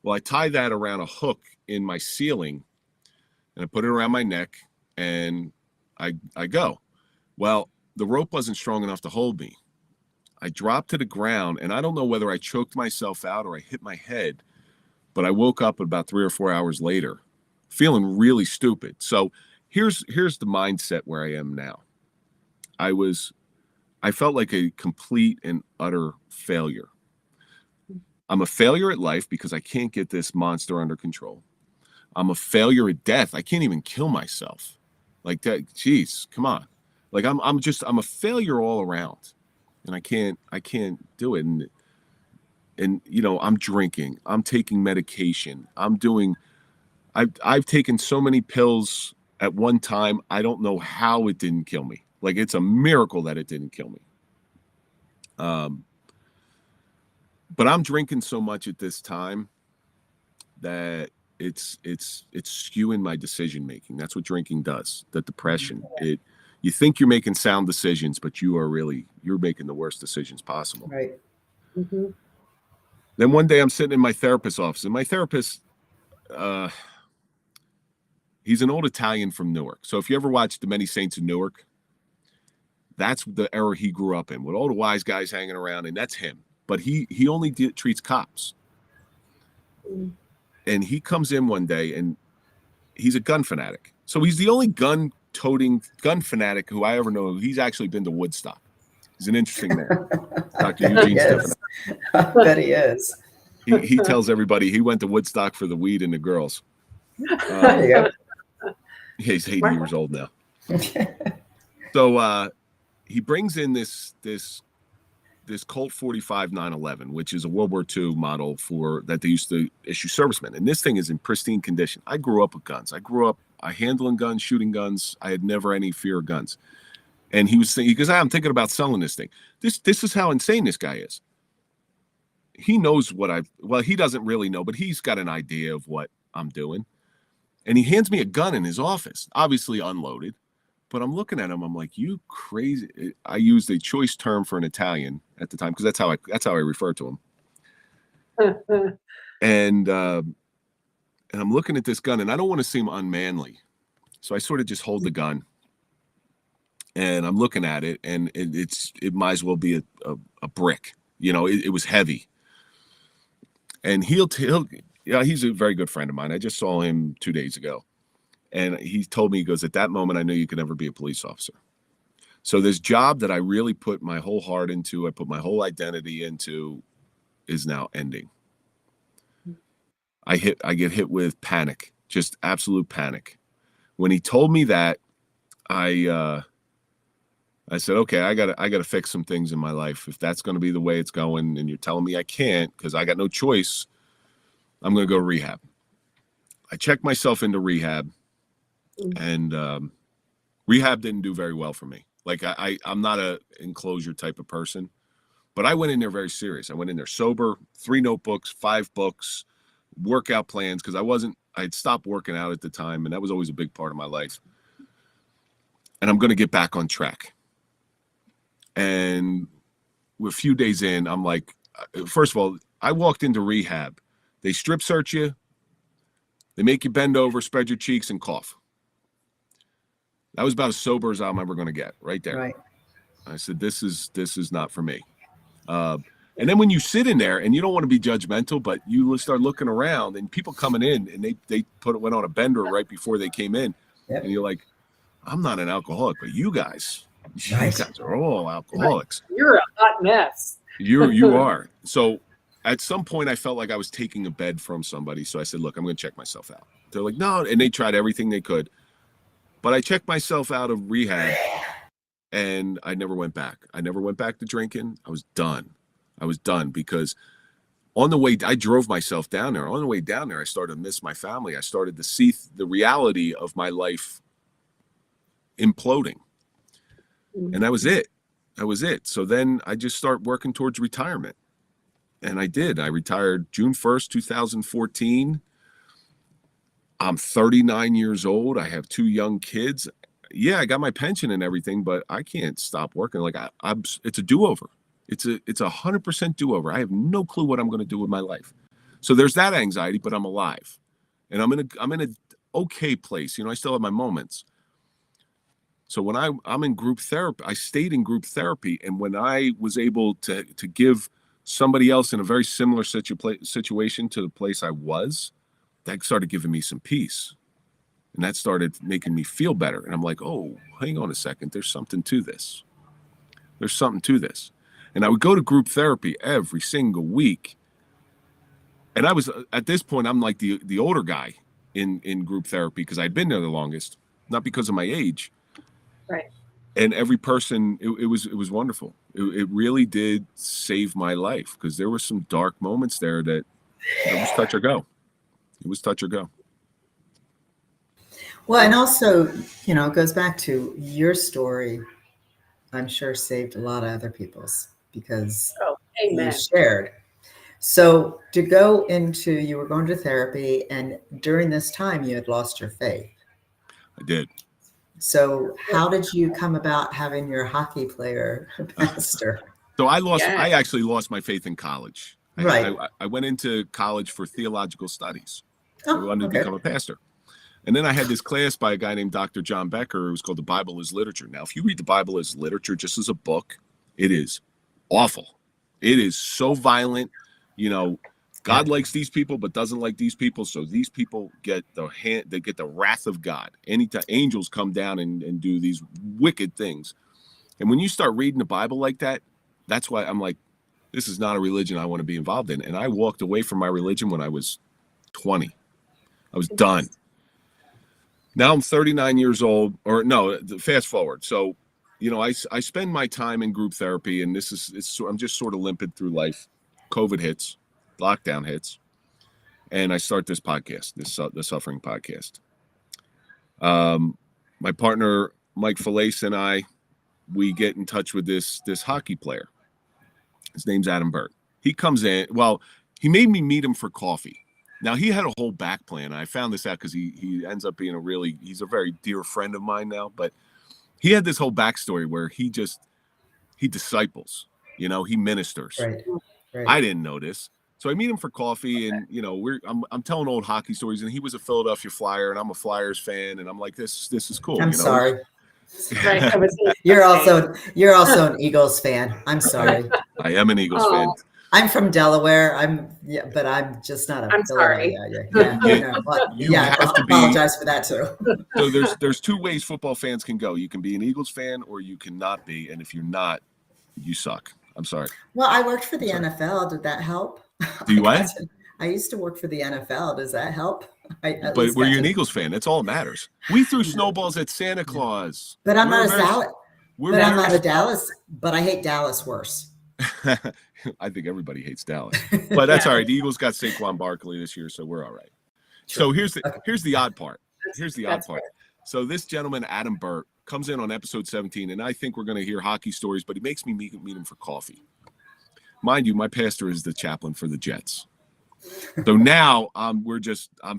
Well, I tie that around a hook in my ceiling, and I put it around my neck, and I go. Well, the rope wasn't strong enough to hold me. I dropped to the ground, and I don't know whether I choked myself out or I hit my head, but I woke up about 3 or 4 hours later feeling really stupid. So here's the mindset where I am now. I felt like a complete and utter failure. I'm a failure at life because I can't get this monster under control. I'm a failure at death. I can't even kill myself. Like that, geez, come on. Like I'm a failure all around. And I can't do it. And you know, I'm drinking, I'm taking medication, I've taken so many pills at one time. I don't know how it didn't kill me. Like it's a miracle that it didn't kill me. But I'm drinking so much at this time that it's skewing my decision making. That's what drinking does. The depression. You think you're making sound decisions, but you're making the worst decisions possible. Right. Mm-hmm. Then one day I'm sitting in my therapist's office, and my therapist, he's an old Italian from Newark. So if you ever watched The Many Saints of Newark, That's the era he grew up in, with all the wise guys hanging around, and that's him. But he only treats cops. And he comes in one day, and he's a gun fanatic. So he's the only gun-toting gun fanatic who I ever know. He's actually been to Woodstock. He's an interesting man. Dr. Eugene Stephan. I bet he is. He tells everybody he went to Woodstock for the weed and the girls. Yeah. He's 80 years old now. So he brings in this Colt 45 911, which is a World War II model that they used to issue servicemen. And this thing is in pristine condition. I grew up with guns. I grew up handling guns, shooting guns. I had never any fear of guns. And he was saying, because I'm thinking about selling this thing. This is how insane this guy is. He knows he doesn't really know, but he's got an idea of what I'm doing. And he hands me a gun in his office, obviously unloaded. But I'm looking at him. I'm like, you crazy. I used a choice term for an Italian at the time, because that's how I refer to him. And I'm looking at this gun, and I don't want to seem unmanly. So I sort of just hold the gun. And I'm looking at it, and it might as well be a brick. You know, it was heavy. And he's a very good friend of mine. I just saw him 2 days ago. And he told me, he goes, at that moment, I knew you could never be a police officer. So this job that I really put my whole heart into, I put my whole identity into, is now ending. I get hit with panic, just absolute panic. When he told me that, I said, okay, I gotta fix some things in my life. If that's going to be the way it's going, and you're telling me I can't because I got no choice, I'm going to go to rehab. I checked myself into rehab, and rehab didn't do very well for me. Like I'm not a enclosure type of person, but I went in there very serious. I went in there sober, 3 notebooks, 5 books, workout plans, because I'd stopped working out at the time, and that was always a big part of my life. And I'm going to get back on track. And a few days in, I'm like, first of all, I walked into rehab. They strip search you. They make you bend over, spread your cheeks, and cough. That was about as sober as I'm ever going to get, right there. Right. I said, this is not for me. And then when you sit in there, and you don't want to be judgmental, but you start looking around, and people coming in, and they went on a bender right before they came in. Yep. And you're like, I'm not an alcoholic, but you guys are all alcoholics. You're a hot mess. You are. So at some point I felt like I was taking a bed from somebody. So I said, look, I'm going to check myself out. They're like, no. And they tried everything they could. But I checked myself out of rehab, and I never went back. I never went back to drinking. I was done. Because on the way, I drove myself down there. On the way down there, I started to miss my family. I started to see the reality of my life imploding. And that was it. So then I just start working towards retirement. And I did. I retired June 1st, 2014. I'm 39 years old. I have 2 young kids. Yeah, I got my pension and everything, but I can't stop working. Like it's a do-over. It's a 100% do-over. I have no clue what I'm going to do with my life. So there's that anxiety, but I'm alive. And I'm in a okay place. You know, I still have my moments. So when I'm in group therapy, I stayed in group therapy. And when I was able to give somebody else in a very similar situation to the place I was, that started giving me some peace. And that started making me feel better. And I'm like, oh, hang on a second. There's something to this. And I would go to group therapy every single week. And I was, at this point, I'm like the older guy in group therapy, because I'd been there the longest, not because of my age. Right. And every person, it was wonderful. It really did save my life, because there were some dark moments there that it was touch or go. Well, and also, you know, it goes back to your story. I'm sure saved a lot of other people's, because you shared. So to go into, you were going to therapy, and during this time you had lost your faith. I did. So how did you come about having your hockey player pastor? So I actually lost my faith in college. Right. I went into college for theological studies. I wanted to become a pastor. And then I had this class by a guy named Dr. John Becker. It was called The Bible as Literature. Now, if you read the Bible as literature, just as a book, it is awful. It is so violent. You know, God likes these people, but doesn't like these people. So these people get they get the wrath of God. Anytime angels come down and do these wicked things. And when you start reading the Bible like that, that's why I'm like, this is not a religion I want to be involved in. And I walked away from my religion when I was 20. I was done. Now I'm 39 years old, or no, fast forward. So, you know, I spend my time in group therapy, and I'm just sort of limping through life. COVID hits, lockdown hits, and I start this podcast, the Suffering Podcast. My partner, Mike Failace, and we get in touch with this hockey player. His name's Adam Burt. He comes in. Well, he made me meet him for coffee. Now, he had a whole back plan. I found this out because he ends up being he's a very dear friend of mine now. But he had this whole backstory where he disciples, you know, he ministers. Right. I didn't know this. So I meet him for coffee, and, you know, I'm telling old hockey stories, and he was a Philadelphia Flyer, and I'm a Flyers fan, and I'm like, this is cool. I'm sorry. Right. You're also an Eagles fan. I'm sorry. I am an Eagles fan. I'm from Delaware. But I'm just not a. I'm sorry. I'll apologize for that too. So there's two ways football fans can go. You can be an Eagles fan, or you cannot be. And if you're not, you suck. I'm sorry. Well, I worked for the NFL. Did that help? Do you what? I used to work for the NFL. Does that help? But were you an Eagles fan? That's all that matters. We threw snowballs at Santa Claus. But I'm not a Dallas. But I hate Dallas worse. I think everybody hates Dallas, but that's all right. The Eagles got Saquon Barkley this year, so we're all right. Sure. So here's the odd part. So this gentleman, Adam Burt, comes in on episode 17, and I think we're going to hear hockey stories, but he makes me meet him for coffee. Mind you, my pastor is the chaplain for the Jets. So now I'm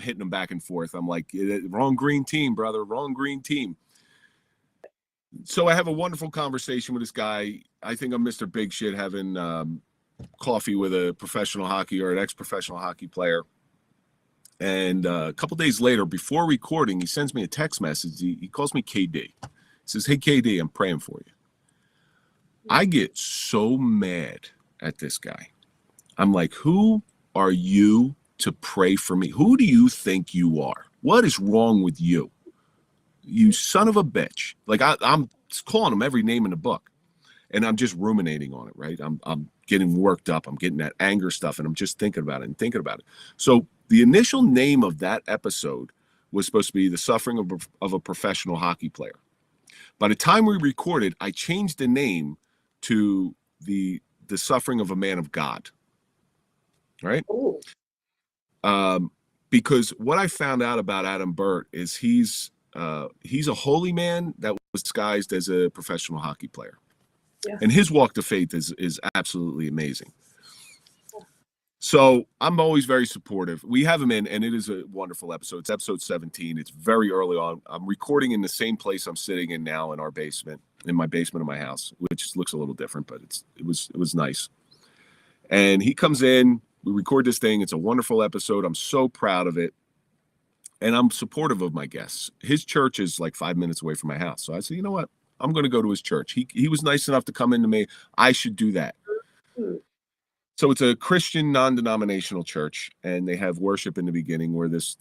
hitting them back and forth. I'm like, wrong green team, brother, wrong green team. So I have a wonderful conversation with this guy. I think I'm Mr. Big Shit having coffee with a professional hockey or an ex-professional hockey player. And a couple days later, before recording, he sends me a text message. He calls me KD. He says, "Hey, KD, I'm praying for you." I get so mad at this guy. I'm like, who are you to pray for me? Who do you think you are? What is wrong with you? You son of a bitch. Like I'm calling him every name in the book, and I'm just ruminating on it, right? I'm getting worked up. I'm getting that anger stuff, and I'm just thinking about it. So the initial name of that episode was supposed to be The Suffering of a Professional Hockey Player. By the time we recorded, I changed the name to the Suffering of a Man of God. Right? Because what I found out about Adam Burt is he's a holy man that was disguised as a professional hockey player. Yeah. And his walk to faith is absolutely amazing. So I'm always very supportive. We have him in, and it is a wonderful episode. It's episode 17. It's very early on. I'm recording in the same place I'm sitting in now in my basement of my house, which looks a little different, but it was nice. And he comes in, we record this thing. It's a wonderful episode. I'm so proud of it. And I'm supportive of my guests. His church is like 5 minutes away from my house. So I said, you know what? I'm going to go to his church. He was nice enough to come into me. I should do that. So it's a Christian non-denominational church, and they have worship in the beginning where this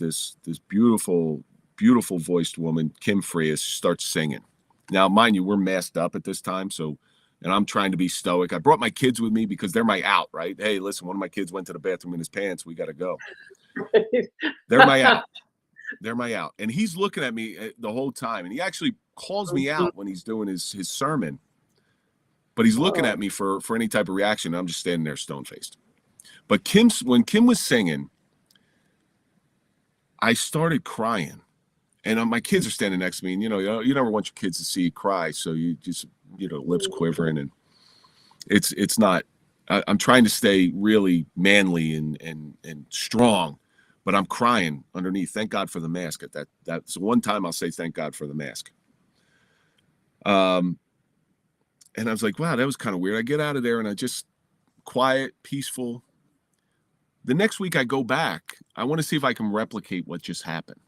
beautiful, beautiful voiced woman, Kim Frias, starts singing. Now, mind you, we're masked up at this time, and I'm trying to be stoic. I brought my kids with me because they're my out, right? Hey, listen, one of my kids went to the bathroom in his pants. We got to go. They're my out. They're my out. And he's looking at me the whole time, and he actually calls me out when he's doing his sermon. But he's looking at me for any type of reaction. I'm just standing there stone-faced. But when Kim was singing, I started crying. And my kids are standing next to me. And, you never want your kids to see you cry. So you just, lips quivering. And it's not, I'm trying to stay really manly and strong. But I'm crying underneath. Thank God for the mask. That's the one time I'll say thank God for the mask. And I was like, wow, that was kind of weird. I get out of there and I just quiet, peaceful. The next week I go back. I want to see if I can replicate what just happened.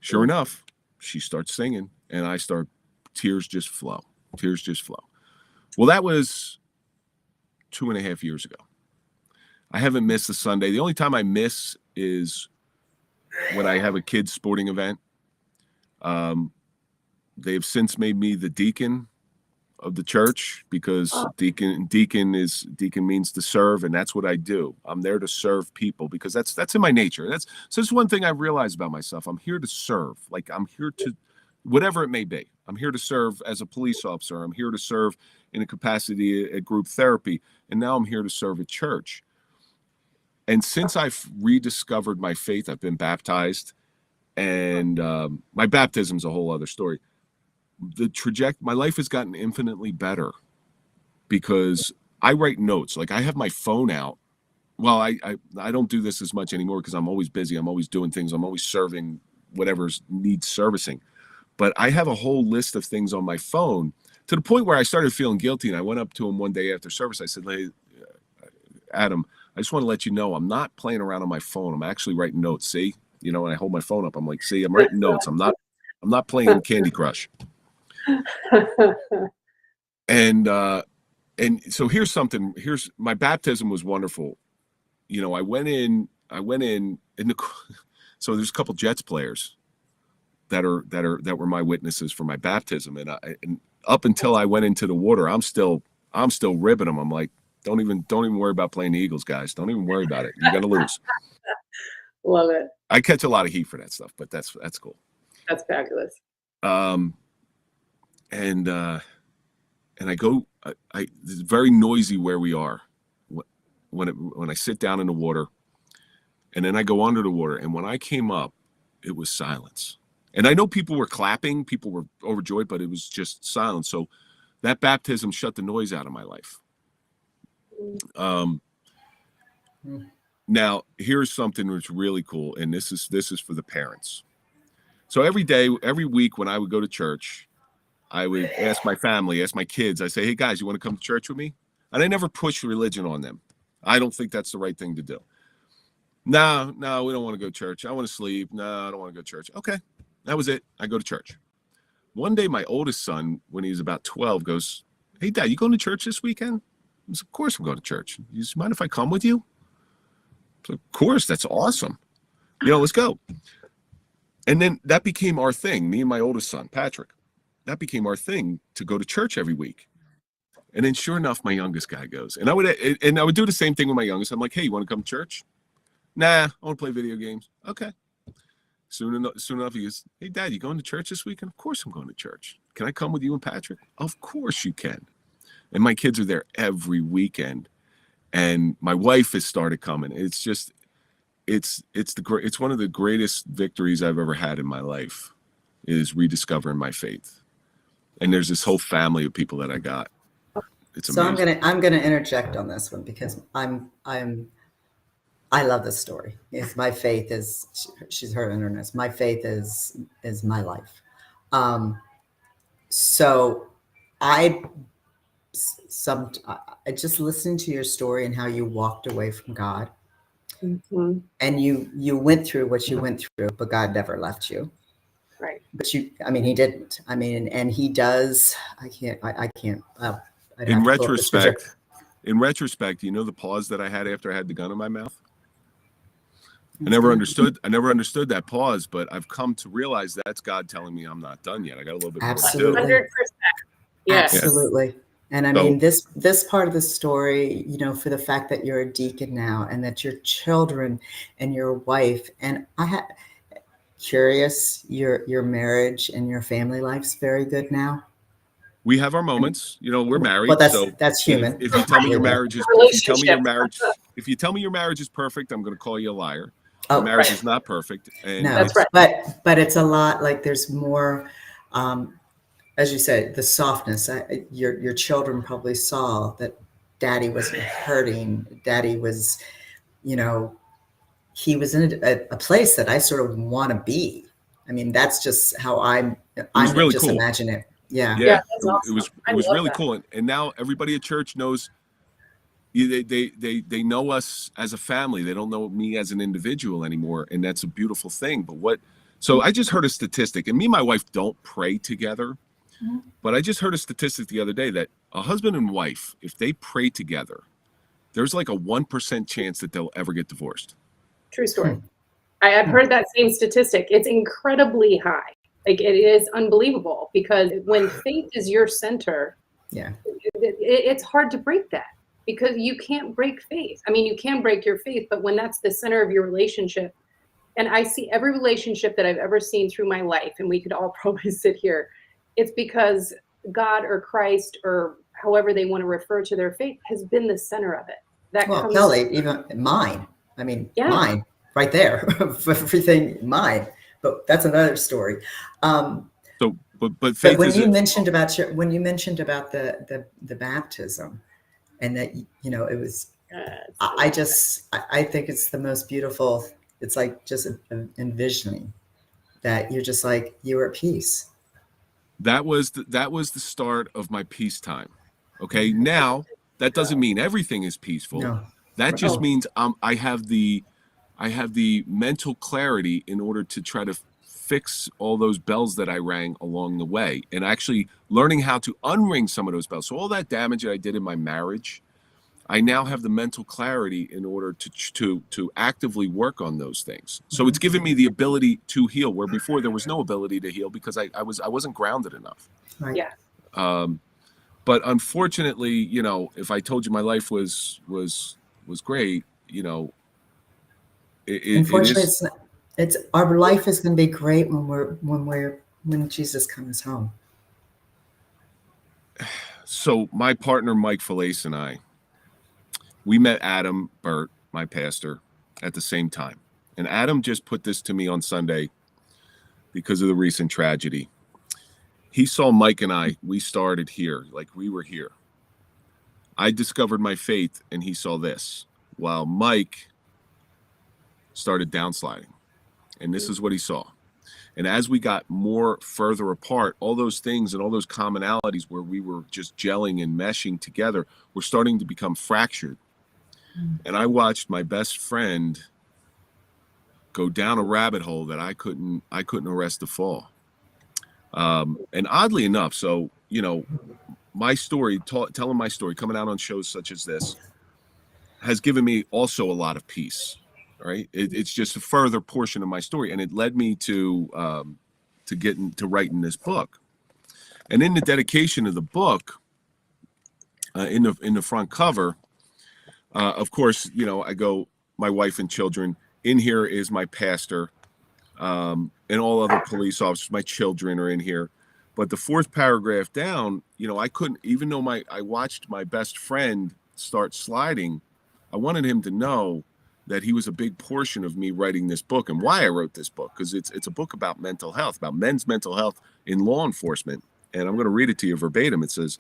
Sure enough, she starts singing, and tears just flow. Tears just flow. Well, that was 2.5 years ago. I haven't missed a Sunday. The only time I miss is when I have a kids' sporting event. They have since made me the deacon of the church, because deacon means to serve, and that's what I do. I'm there to serve people, because that's in my nature. That's one thing I've realized about myself. I'm here to serve. Like, I'm here to, whatever it may be. I'm here to serve as a police officer. I'm here to serve in a capacity at group therapy, and now I'm here to serve at church. And since I've rediscovered my faith, I've been baptized, and my baptism's a whole other story. My life has gotten infinitely better, because I write notes. Like, I have my phone out. Well, I don't do this as much anymore, because I'm always busy. I'm always doing things. I'm always serving whatever needs servicing. But I have a whole list of things on my phone, to the point where I started feeling guilty. And I went up to him one day after service. I said, "Hey, Adam, I just want to let you know, I'm not playing around on my phone. I'm actually writing notes. See, and I hold my phone up. I'm like, see, I'm writing notes. I'm not playing Candy Crush." And so here's my baptism was wonderful. I went in so there's a couple Jets players that were my witnesses for my baptism. And up until I went into the water, I'm still ribbing them. I'm like, don't even worry about playing the Eagles, guys. Don't even worry about it. You're going to lose. Love it. I catch a lot of heat for that stuff, but that's cool. That's fabulous. And I go, it's very noisy where we are when I sit down in the water, and then I go under the water. And when I came up, it was silence. And I know people were clapping, people were overjoyed, but it was just silence. So that baptism shut the noise out of my life. Now here's something that's really cool. And this is for the parents. So every week when I would go to church, I would ask my family, ask my kids, I say, "Hey guys, you want to come to church with me?" And I never push religion on them. I don't think that's the right thing to do. No, we don't want to go to church. I want to sleep. No, I don't want to go to church. Okay. That was it. I go to church. One day, my oldest son, when he was about 12, goes, "Hey Dad, you going to church this weekend?" I said, "Of course I'm going to church. You just mind if I come with you?" I said, "Of course, that's awesome. Let's go." And then that became our thing, me and my oldest son, Patrick. That became our thing, to go to church every week. And then sure enough, my youngest guy goes. And I would do the same thing with my youngest. I'm like, "Hey, you want to come to church?" "Nah, I want to play video games." "Okay." Soon enough, he goes, "Hey Dad, you going to church this weekend?" "Of course I'm going to church. Can I come with you and Patrick?" "Of course you can." And my kids are there every weekend. And my wife has started coming. It's just, it's one of the greatest victories I've ever had in my life, is rediscovering my faith. And there's this whole family of people that I got. It's amazing. So I'm gonna interject on this one, because I love this story. If my faith is, she's heard internet. My faith is my life. So I just listened to your story and how you walked away from God, and you went through what you went through, but God never left you. Right. But he didn't. And he does. I can't. In retrospect, the pause that I had after I had the gun in my mouth. I never understood that pause, but I've come to realize that's God telling me I'm not done yet. I got a little bit more to do. 100%. Yes. Absolutely. And this part of the story, for the fact that you're a deacon now, and that your children and your wife, and curious, your marriage and your family life's very good now. We have our moments, we're married. Well, that's human. If you tell me your marriage is, if you tell me your marriage is perfect, I'm going to call you a liar. Your marriage is not perfect. And no, that's right. But it's a lot, like, there's more, as you said, the softness. Your children probably saw that Daddy wasn't hurting. Daddy was, he was in a place that I sort of want to be. I mean, that's just how I'm really just cool. imagine it. Yeah. That's awesome. It was really cool. And now everybody at church knows, they know us as a family. They don't know me as an individual anymore. And that's a beautiful thing. But So I just heard a statistic, and me and my wife don't pray together, but I just heard a statistic the other day that a husband and wife, if they pray together, there's like a 1% chance that they'll ever get divorced. True story. I've heard that same statistic. It's incredibly high. Like, it is unbelievable, because when faith is your center, it's hard to break that, because you can't break faith. I mean, you can break your faith, but when that's the center of your relationship, and I see every relationship that I've ever seen through my life, and we could all probably sit here, it's because God or Christ, or however they want to refer to their faith, has been the center of it. Well, Kelly, even mine. I mean, mine right there, everything mine. But that's another story. But faith, when you mentioned about the baptism, and that, you know, it was, I think it's the most beautiful. It's like just envisioning that you're just like, you're at peace. That was the start of my peacetime. Okay, now that doesn't mean everything is peaceful. No. That just means I have the mental clarity in order to try to fix all those bells that I rang along the way, and actually learning how to unring some of those bells. So all that damage that I did in my marriage, I now have the mental clarity in order to actively work on those things. So it's given me the ability to heal, where before there was no ability to heal because I wasn't grounded enough. Right. Yeah. But unfortunately, you know, if I told you my life was great, you know, unfortunately, it's our life is going to be great when Jesus comes home. So my partner Mike Failace and I, we met Adam Burt, my pastor, at the same time. And Adam just put this to me on Sunday because of the recent tragedy. He saw Mike and I, we started here, like we were here. I discovered my faith, and he saw this, while Mike started downsliding. And this is what he saw. And as we got more further apart, all those things and all those commonalities where we were just gelling and meshing together were starting to become fractured. And I watched my best friend go down a rabbit hole that I couldn't arrest the fall. And oddly enough, so, you know, my story, telling my story, coming out on shows such as this, has given me also a lot of peace. Right? It's just a further portion of my story, and it led me to writing this book. And in the dedication of the book, in the front cover, of course, you know, I go, my wife and children. In here is my pastor, and all other police officers. My children are in here. But the fourth paragraph down, you know, I couldn't, even though I watched my best friend start sliding, I wanted him to know that he was a big portion of me writing this book, and why I wrote this book, because it's a book about mental health, about men's mental health in law enforcement. And I'm going to read it to you verbatim. It says,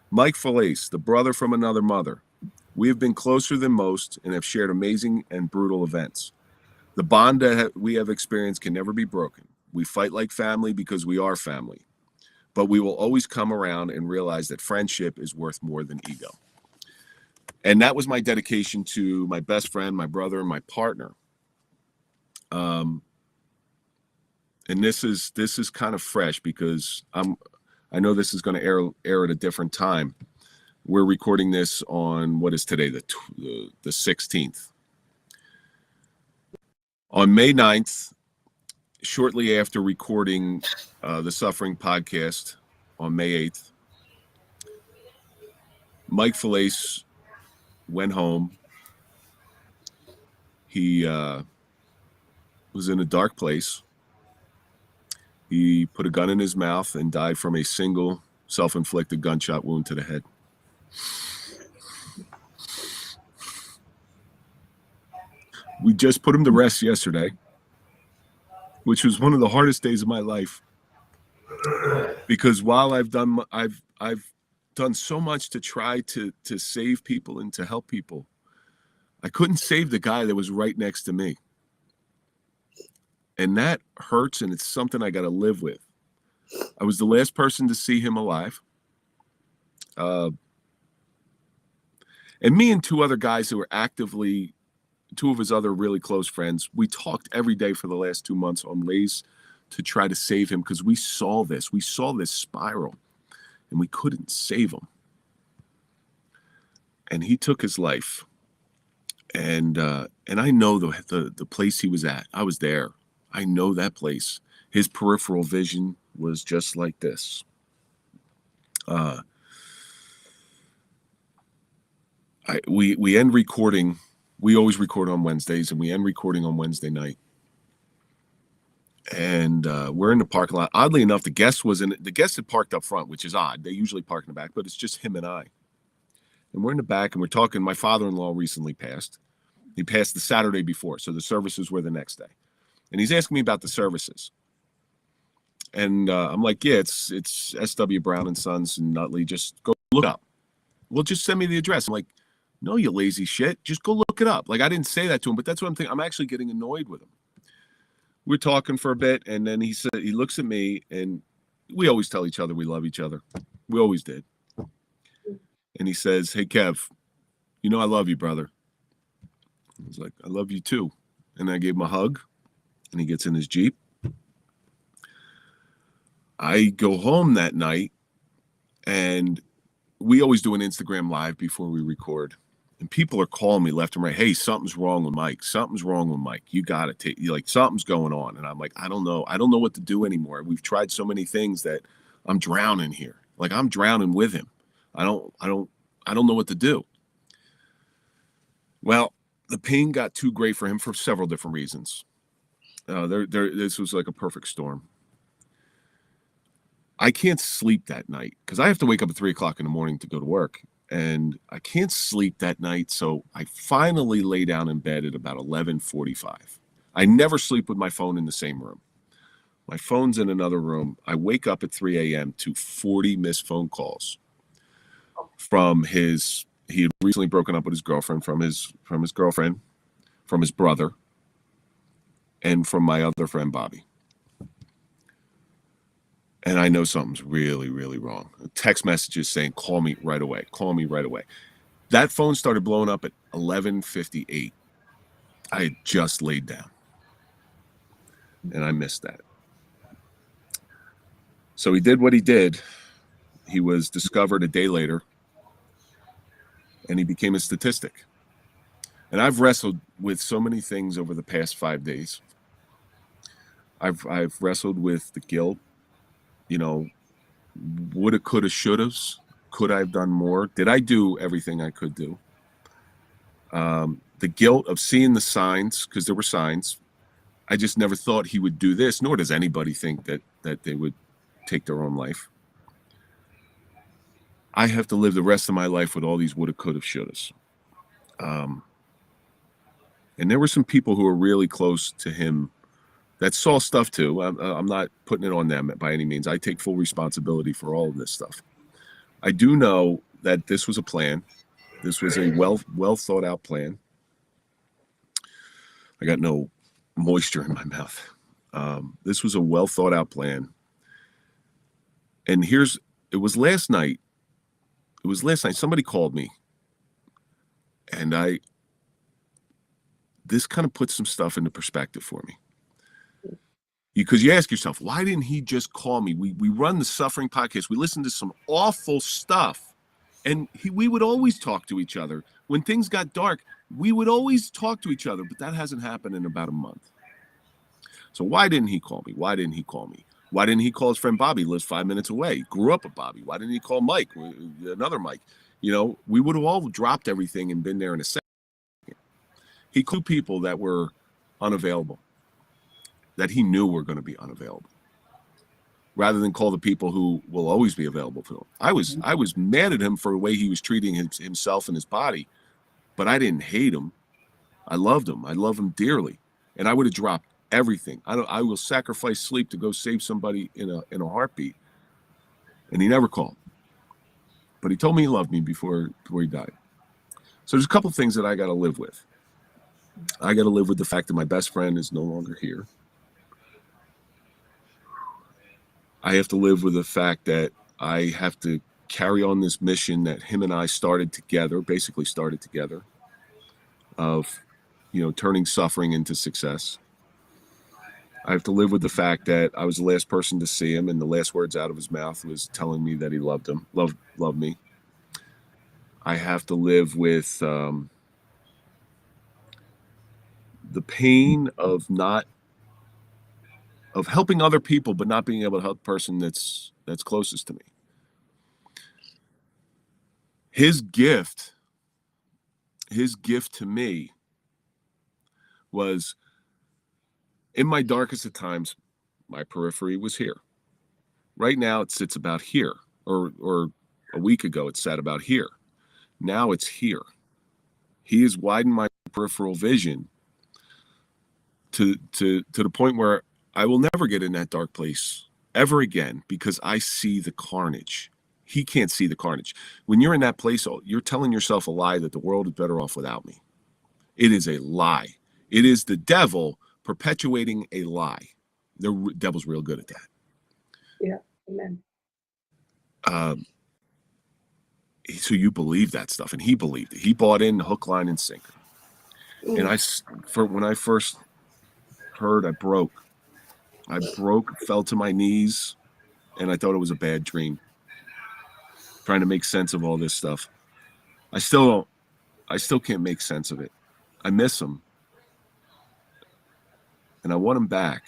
Mike Failace, the brother from another mother. We have been closer than most and have shared amazing and brutal events. The bond that we have experienced can never be broken. We fight like family because we are family. But we will always come around and realize that friendship is worth more than ego. And that was my dedication to my best friend, my brother, and my partner. And this is kind of fresh because I know this is going to air at a different time. We're recording this on what is today, the 16th. On May 9th, shortly after recording the Suffering podcast on May 8th, Mike Failace went home. He was in a dark place. He put a gun in his mouth and died from a single self-inflicted gunshot wound to the head. We just put him to rest yesterday, which was one of the hardest days of my life, because while I've done so much to try to save people and to help people, I couldn't save the guy that was right next to me. And that hurts, and it's something I got to live with. I was the last person to see him alive. And me and two other guys who were actively, two of his other really close friends, we talked every day for the last 2 months on ways to try to save him because we saw this spiral and we couldn't save him. And he took his life. And I know the place he was at. I was there. I know that place. His peripheral vision was just like this. We end recording. We always record on Wednesdays, and we end recording on Wednesday night. And we're in the parking lot. Oddly enough, the guest had parked up front, which is odd. They usually park in the back, but it's just him and I. And we're in the back, and we're talking. My father-in-law recently passed. He passed the Saturday before, so the services were the next day. And he's asking me about the services. And I'm like, yeah, it's S.W. Brown and Sons in Nutley. Just go look up. Well, just send me the address. I'm like, no, you lazy shit. Just go look it up. Like, I didn't say that to him, but that's what I'm thinking. I'm actually getting annoyed with him. We're talking for a bit, and then he looks at me, and we always tell each other we love each other. We always did. And he says, hey, Kev, you know I love you, brother. I was like, I love you too. And I gave him a hug, and he gets in his Jeep. I go home that night, and we always do an Instagram live before we record. And people are calling me left and right. Hey, something's wrong with Mike. Something's wrong with Mike. You got to something's going on. And I'm like, I don't know. I don't know what to do anymore. We've tried so many things that I'm drowning here. Like, I'm drowning with him. I don't know what to do. Well, the pain got too great for him for several different reasons. This was like a perfect storm. I can't sleep that night because I have to wake up at 3 o'clock in the morning to go to work. And I can't sleep that night. So I finally lay down in bed at about 11:45. I never sleep with my phone in the same room. My phone's in another room. I wake up at 3 a.m. to 40 missed phone calls from he had recently broken up with his girlfriend, from his girlfriend, from his brother, and from my other friend, Bobby. And I know something's really, really wrong. Text messages saying, call me right away. Call me right away. That phone started blowing up at 11:58. I had just laid down. And I missed that. So he did what he did. He was discovered a day later. And he became a statistic. And I've wrestled with so many things over the past 5 days. I've wrestled with the guilt. You know, woulda, coulda, shouldas. Could I have done more? Did I do everything I could do? The guilt of seeing the signs, because there were signs. I just never thought he would do this, nor does anybody think that they would take their own life. I have to live the rest of my life with all these woulda, coulda, shouldas. And there were some people who were really close to him that saw stuff too. I'm not putting it on them by any means. I take full responsibility for all of this stuff. I do know that this was a plan. This was a well thought out plan. I got no moisture in my mouth. This was a well thought out plan. And it was last night. Somebody called me, and this kind of puts some stuff into perspective for me. Because you ask yourself, why didn't he just call me? We run the Suffering podcast. We listen to some awful stuff. And we would always talk to each other. When things got dark, we would always talk to each other. But that hasn't happened in about a month. So why didn't he call me? Why didn't he call me? Why didn't he call his friend Bobby? He lives 5 minutes away. Grew up with Bobby. Why didn't he call Mike? Another Mike. You know, we would have all dropped everything and been there in a second. He called people that were unavailable, that he knew were going to be unavailable, rather than call the people who will always be available to him. I was mad at him for the way he was treating himself and his body, but I didn't hate him. I loved him. I love him dearly. And I would have dropped everything. I will sacrifice sleep to go save somebody in a heartbeat. And he never called. But he told me he loved me before he died. So there's a couple of things that I got to live with. I got to live with the fact that my best friend is no longer here. I have to live with the fact that I have to carry on this mission that him and I basically started together, of, turning suffering into success. I have to live with the fact that I was the last person to see him, and the last words out of his mouth was telling me that he loved me. I have to live with the pain of helping other people, but not being able to help the person that's closest to me. His gift to me was, in my darkest of times, my periphery was here. Right now it sits about here, or a week ago it sat about here. Now it's here. He has widened my peripheral vision to the point where I will never get in that dark place ever again, because I see the carnage. He can't see the carnage. When you're in that place, you're telling yourself a lie that the world is better off without me. It is a lie. It is the devil perpetuating a lie. The devil's real good at that. Yeah, amen. So you believe that stuff, and he believed it. He bought in hook, line, and sinker. And when I first heard, I broke, fell to my knees, and I thought it was a bad dream. Trying to make sense of all this stuff. I still can't make sense of it. I miss him, and I want him back,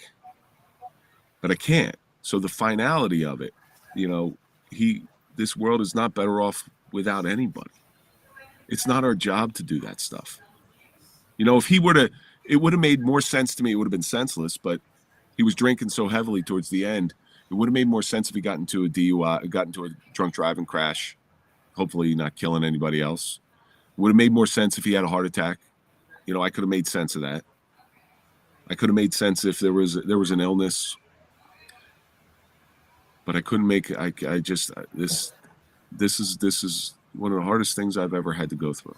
but I can't. So the finality of it, this world is not better off without anybody. It's not our job to do that stuff. If he were to, it would have made more sense to me. It would have been senseless, but he was drinking so heavily towards the end. It would have made more sense if he got into a DUI, got into a drunk driving crash, hopefully not killing anybody else. It would have made more sense if he had a heart attack. I could have made sense of that. I could have made sense if there was an illness, but I couldn't make. This is one of the hardest things I've ever had to go through.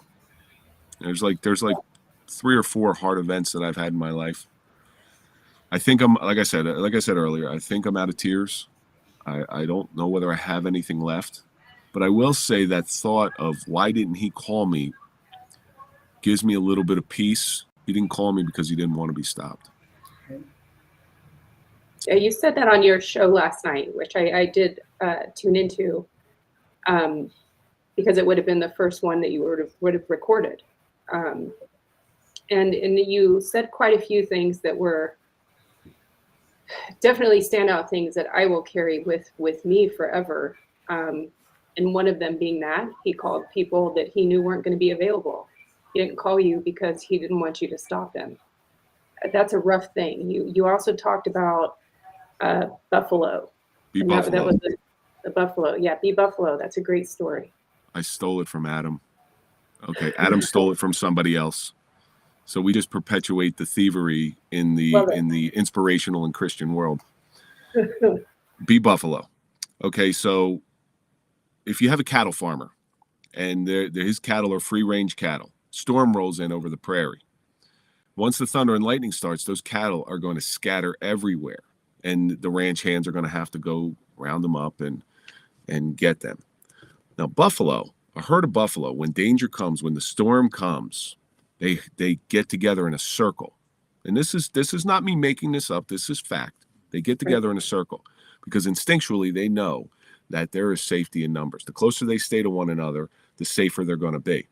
There's like 3 or 4 hard events that I've had in my life. I think I'm, like I said earlier, I think I'm out of tears. I don't know whether I have anything left, but I will say that thought of why didn't he call me gives me a little bit of peace. He didn't call me because he didn't want to be stopped. Yeah, you said that on your show last night, which I did tune into, because it would have been the first one that you would have recorded. And you said quite a few things that were definitely standout things that I will carry with me forever. And one of them being that he called people that he knew weren't going to be available. He didn't call you because he didn't want you to stop him. That's a rough thing. You also talked about Buffalo. Buffalo. That was the Buffalo. Yeah, Buffalo. That's a great story. I stole it from Adam. Okay, Adam stole it from somebody else. So we just perpetuate the thievery in the inspirational and Christian world. Buffalo. Okay, so if you have a cattle farmer and his cattle are free-range cattle, storm rolls in over the prairie. Once the thunder and lightning starts, those cattle are going to scatter everywhere, and the ranch hands are going to have to go round them up and get them. Now, buffalo, a herd of buffalo, when danger comes, when the storm comes, they get together in a circle. And this is not me making this up. This is fact. They get together in a circle because instinctually they know that there is safety in numbers. The closer they stay to one another, the safer they're going to be.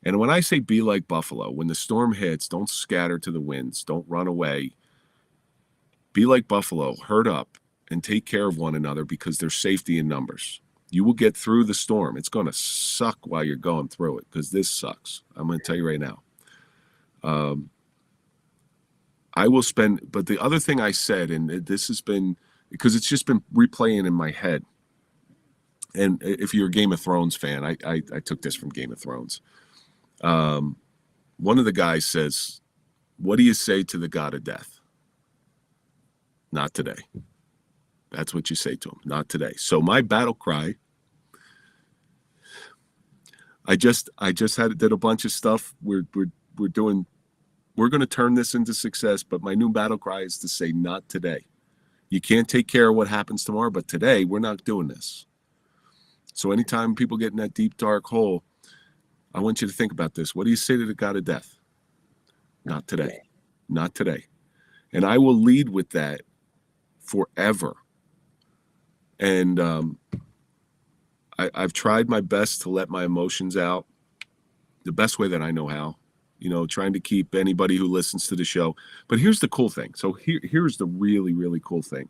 And when I say be like buffalo, when the storm hits, don't scatter to the winds, don't run away. Be like buffalo, herd up and take care of one another because there's safety in numbers. You will get through the storm. It's going to suck while you're going through it because this sucks. I'm going to tell you right now. I will spend, but the other thing I said, and this has been, because it's just been replaying in my head. And if you're a Game of Thrones fan, I took this from Game of Thrones. One of the guys says, "What do you say to the God of death?" Not today. That's what you say to him. Not today. So my battle cry, I just did a bunch of stuff. We're going to turn this into success, but my new battle cry is to say, not today. You can't take care of what happens tomorrow, but today we're not doing this. So anytime people get in that deep, dark hole, I want you to think about this. What do you say to the God of death? Not today. Not today. And I will lead with that forever. And I've tried my best to let my emotions out the best way that I know how, trying to keep anybody who listens to the show. But here's the cool thing. So here's the really, really cool thing.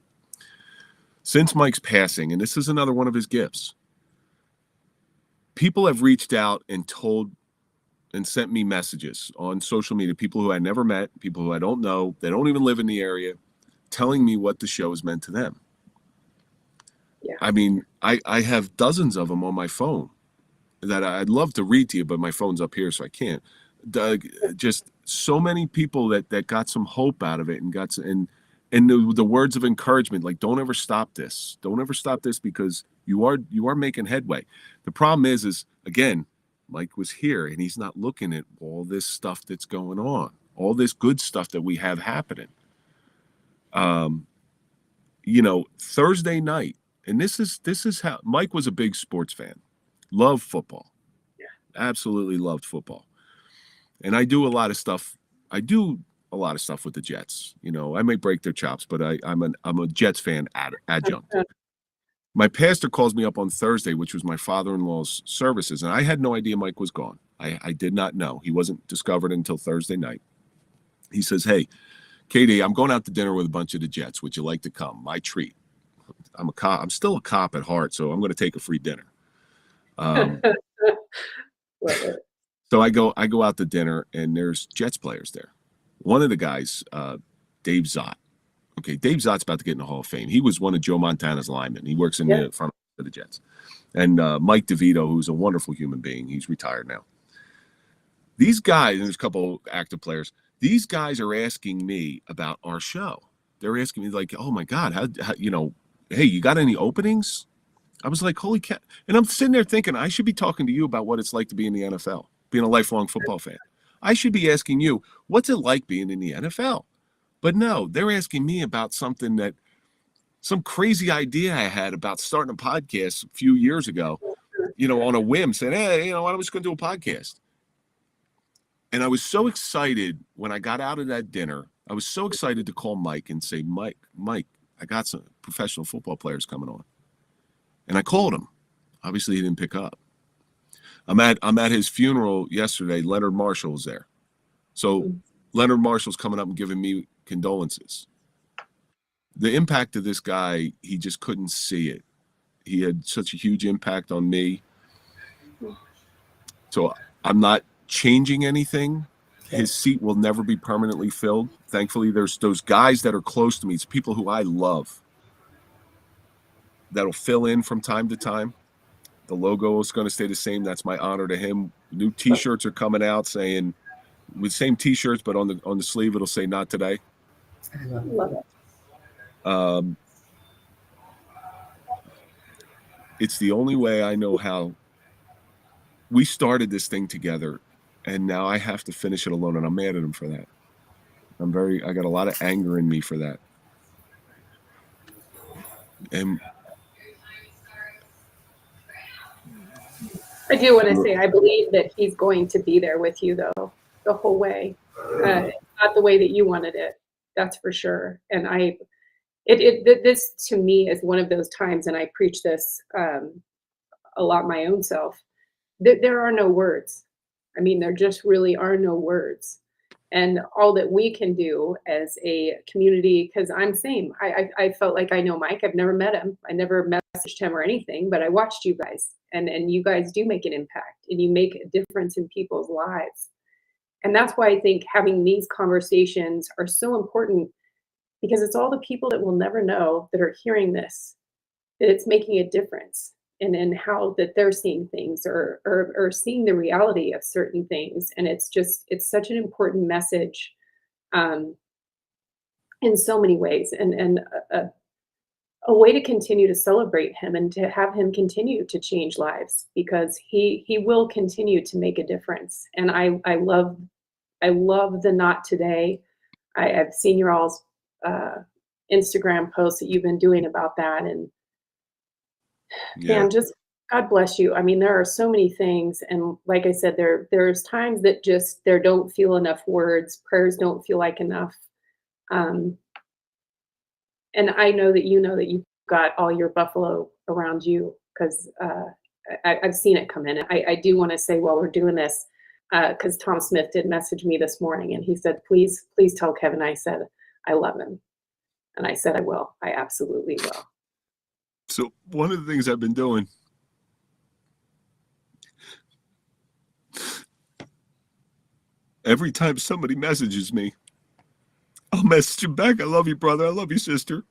Since Mike's passing, and this is another one of his gifts, people have reached out and told and sent me messages on social media, people who I never met, people who I don't know, they don't even live in the area, telling me what the show has meant to them. Yeah. I mean, I have dozens of them on my phone that I'd love to read to you, but my phone's up here, so I can't. Just so many people that got some hope out of it and the words of encouragement, like, don't ever stop this. Don't ever stop this, because you are making headway. The problem is again, Mike was here and he's not looking at all this stuff that's going on, all this good stuff that we have happening. Thursday night, and this is how Mike was a big sports fan. Loved football. Yeah. Absolutely loved football. And I do a lot of stuff. With the Jets. I may break their chops, but I'm a Jets fan adjunct. My pastor calls me up on Thursday, which was my father-in-law's services, and I had no idea Mike was gone. I did not know. He wasn't discovered until Thursday night. He says, "Hey, Katie, I'm going out to dinner with a bunch of the Jets. Would you like to come? My treat. I'm a cop. I'm still a cop at heart, so I'm going to take a free dinner." So I go out to dinner, and there's Jets players there. One of the guys, Dave Zott. Okay, Dave Zott's about to get in the Hall of Fame. He was one of Joe Montana's linemen. He works in the front of the Jets. And Mike DeVito, who's a wonderful human being. He's retired now. These guys, and there's a couple active players, these guys are asking me about our show. They're asking me, like, "Oh my God, how hey, you got any openings?" I was like, holy cow. And I'm sitting there thinking, I should be talking to you about what it's like to be in the NFL, being a lifelong football fan. I should be asking you, what's it like being in the NFL? But no, they're asking me about some crazy idea I had about starting a podcast a few years ago, on a whim, saying, "Hey, why don't we just go do a podcast?" And I was so excited when I got out of that dinner. I was so excited to call Mike and say, Mike, I got some professional football players coming on. And I called him. Obviously, he didn't pick up. I'm at his funeral yesterday. Leonard Marshall was there. So Leonard Marshall's coming up and giving me condolences. The impact of this guy, he just couldn't see it. He had such a huge impact on me. So I'm not changing anything. His seat will never be permanently filled. Thankfully, there's those guys that are close to me. It's people who I love that'll fill in from time to time. The logo is going to stay the same. That's my honor to him. New T-shirts are coming out saying, with same T-shirts, but on the sleeve it'll say "Not today." I love it. It's the only way I know how. We started this thing together, and now I have to finish it alone, and I'm mad at him for that. I got a lot of anger in me for that. And I do want to say, I believe that he's going to be there with you, though, the whole way. Not the way that you wanted it, that's for sure. And this to me is one of those times, and I preach this a lot my own self, that there are no words. I mean, there just really are no words. And all that we can do as a community, because I'm same. I felt like I know Mike. I've never met him. I never messaged him or anything, but I watched you guys. And you guys do make an impact, and you make a difference in people's lives. And that's why I think having these conversations are so important, because it's all the people that will never know that are hearing this, that it's making a difference in how that they're seeing things or seeing the reality of certain things. And it's such an important message in so many ways, and a way to continue to celebrate him and to have him continue to change lives, because he will continue to make a difference. And I love the Not Today. I've seen your all's Instagram posts that you've been doing about that, and man, just God bless you. I mean, there are so many things, and like I said, there's times that just there don't feel enough words. Prayers don't feel like enough. Um, and I know that you've got all your buffalo around you, because I've seen it come in. I do want to say, while we're doing this, because Tom Smith did message me this morning, and he said, please tell Kevin I said I love him. And I said, I will. I absolutely will. So one of the things I've been doing, every time somebody messages me, I'll message him back. I love you, brother. I love you, sister.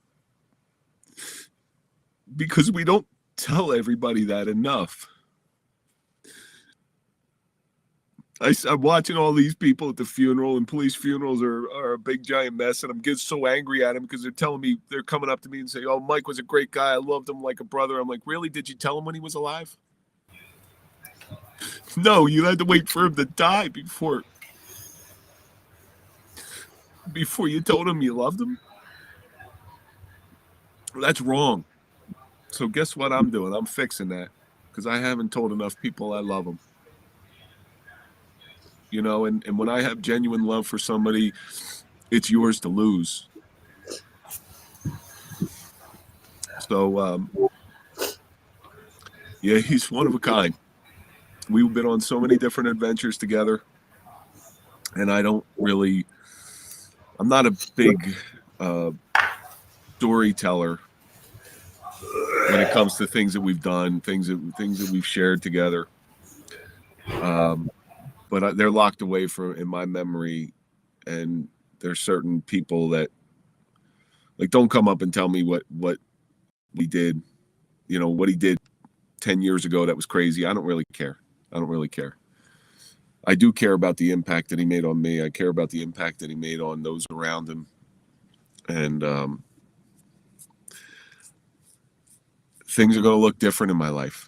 Because we don't tell everybody that enough. I'm watching all these people at the funeral, and police funerals are a big giant mess, and I'm getting so angry at them because they're telling me, they're coming up to me and say, oh, Mike was a great guy. I loved him like a brother. I'm like, really? Did you tell him when he was alive? No, you had to wait for him to die before you told him you loved him. That's wrong. So guess what I'm doing? I'm fixing that, because I haven't told enough people I love them. You know, and when I have genuine love for somebody, it's yours to lose. So, yeah, he's one of a kind. We've been on so many different adventures together, and I'm not a big storyteller when it comes to things that we've done, things that we've shared together. But they're locked away in my memory, and there's certain people that, like, don't come up and tell me what we did, you know, what he did 10 years ago that was crazy. I don't really care. I do care about the impact that he made on me. I care about the impact that he made on those around him. And things are going to look different in my life.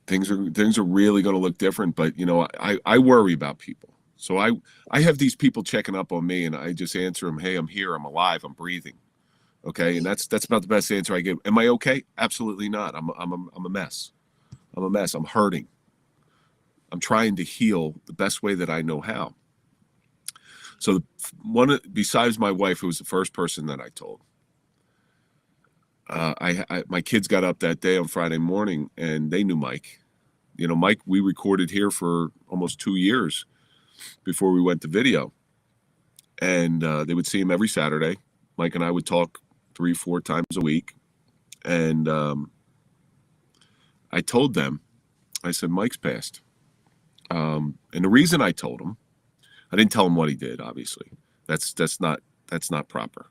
Things are really going to look different, but you know, I worry about people. So I have these people checking up on me, and I just answer them, hey, I'm here, I'm alive, I'm breathing. Okay. And that's about the best answer I give. Am I okay? Absolutely not. I'm a mess. I'm a mess. I'm hurting. I'm trying to heal the best way that I know how. So besides my wife, who was the first person that I told, my kids got up that day on Friday morning, and they knew Mike. You know, Mike, we recorded here for almost 2 years before we went to video. And they would see him every Saturday. Mike and I would talk 3-4 times a week. And I told them, I said, Mike's passed. And the reason I told him, I didn't tell him what he did, obviously. That's not proper.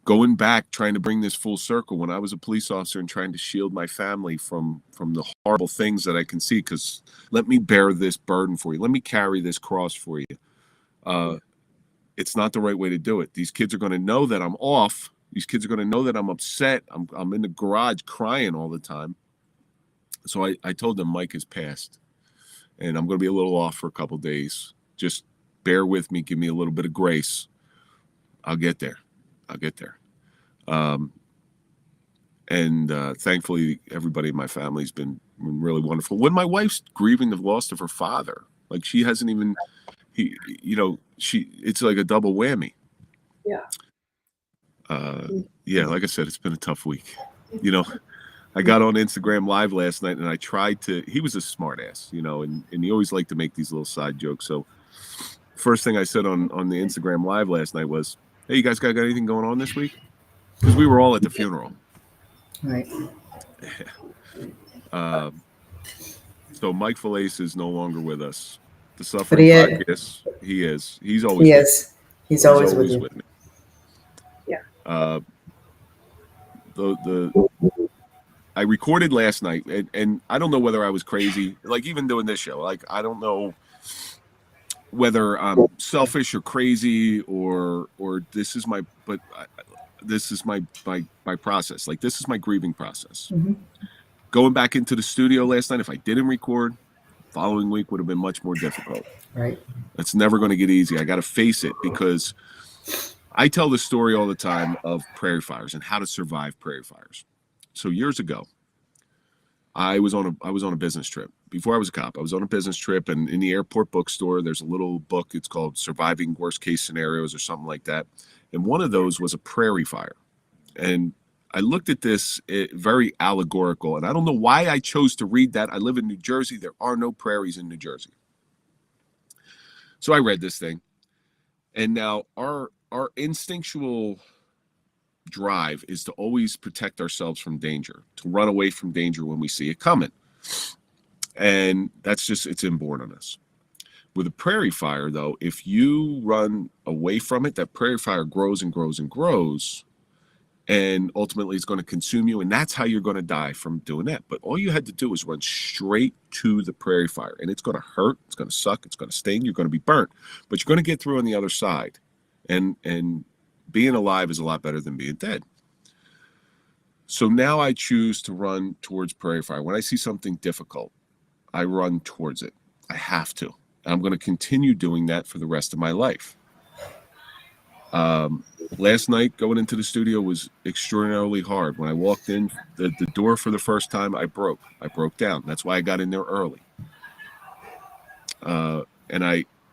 Going back, trying to bring this full circle, when I was a police officer and trying to shield my family from the horrible things that I can see, because let me bear this burden for you. Let me carry this cross for you. It's not the right way to do it. These kids are going to know that I'm off. These kids are going to know that I'm upset. I'm in the garage crying all the time. So I told them Mike has passed, and I'm going to be a little off for a couple of days. Just bear with me. Give me a little bit of grace. I'll get there. And thankfully, everybody in my family's been really wonderful. When my wife's grieving the loss of her father, like, she hasn't even, it's like a double whammy. Yeah. Yeah, like I said, it's been a tough week. You know, I got on Instagram Live last night, and I tried to, he was a smart ass, you know, and he always liked to make these little side jokes. So first thing I said on the Instagram Live last night was, hey, you guys got anything going on this week? Because we were all at the funeral. Right. So Mike Failace is no longer with us. The Suffering Podcast, he is. He's always with me. He's always with me. Yeah. I recorded last night, and I don't know whether I was crazy, like, even doing this show. Like, I don't know whether I'm selfish or crazy or this is my process. Like, this is my grieving process. Mm-hmm. Going back into the studio last night, if I didn't record, following week would have been much more difficult. Right. It's never going to get easy. I got to face it, because I tell the story all the time of prairie fires and how to survive prairie fires. So years ago, I was on a business trip. Before I was a cop, I was on a business trip, and in the airport bookstore, there's a little book. It's called Surviving Worst Case Scenarios or something like that. And one of those was a prairie fire. And I looked at this very allegorical, and I don't know why I chose to read that. I live in New Jersey. There are no prairies in New Jersey. So I read this thing. And now our instinctual drive is to always protect ourselves from danger, to run away from danger when we see it coming. And that's just, it's inborn on us. With a prairie fire, though, if you run away from it, that prairie fire grows and grows and grows, and ultimately it's going to consume you, and that's how you're going to die from doing that. But all you had to do is run straight to the prairie fire, and it's going to hurt, it's going to suck, it's going to sting, you're going to be burnt, but you're going to get through on the other side. And being alive is a lot better than being dead. So now I choose to run towards prairie fire. When I see something difficult, I run towards it. I have to. I'm going to continue doing that for the rest of my life. Last night, going into the studio was extraordinarily hard. When I walked in the door for the first time, I broke down. That's why I got in there early.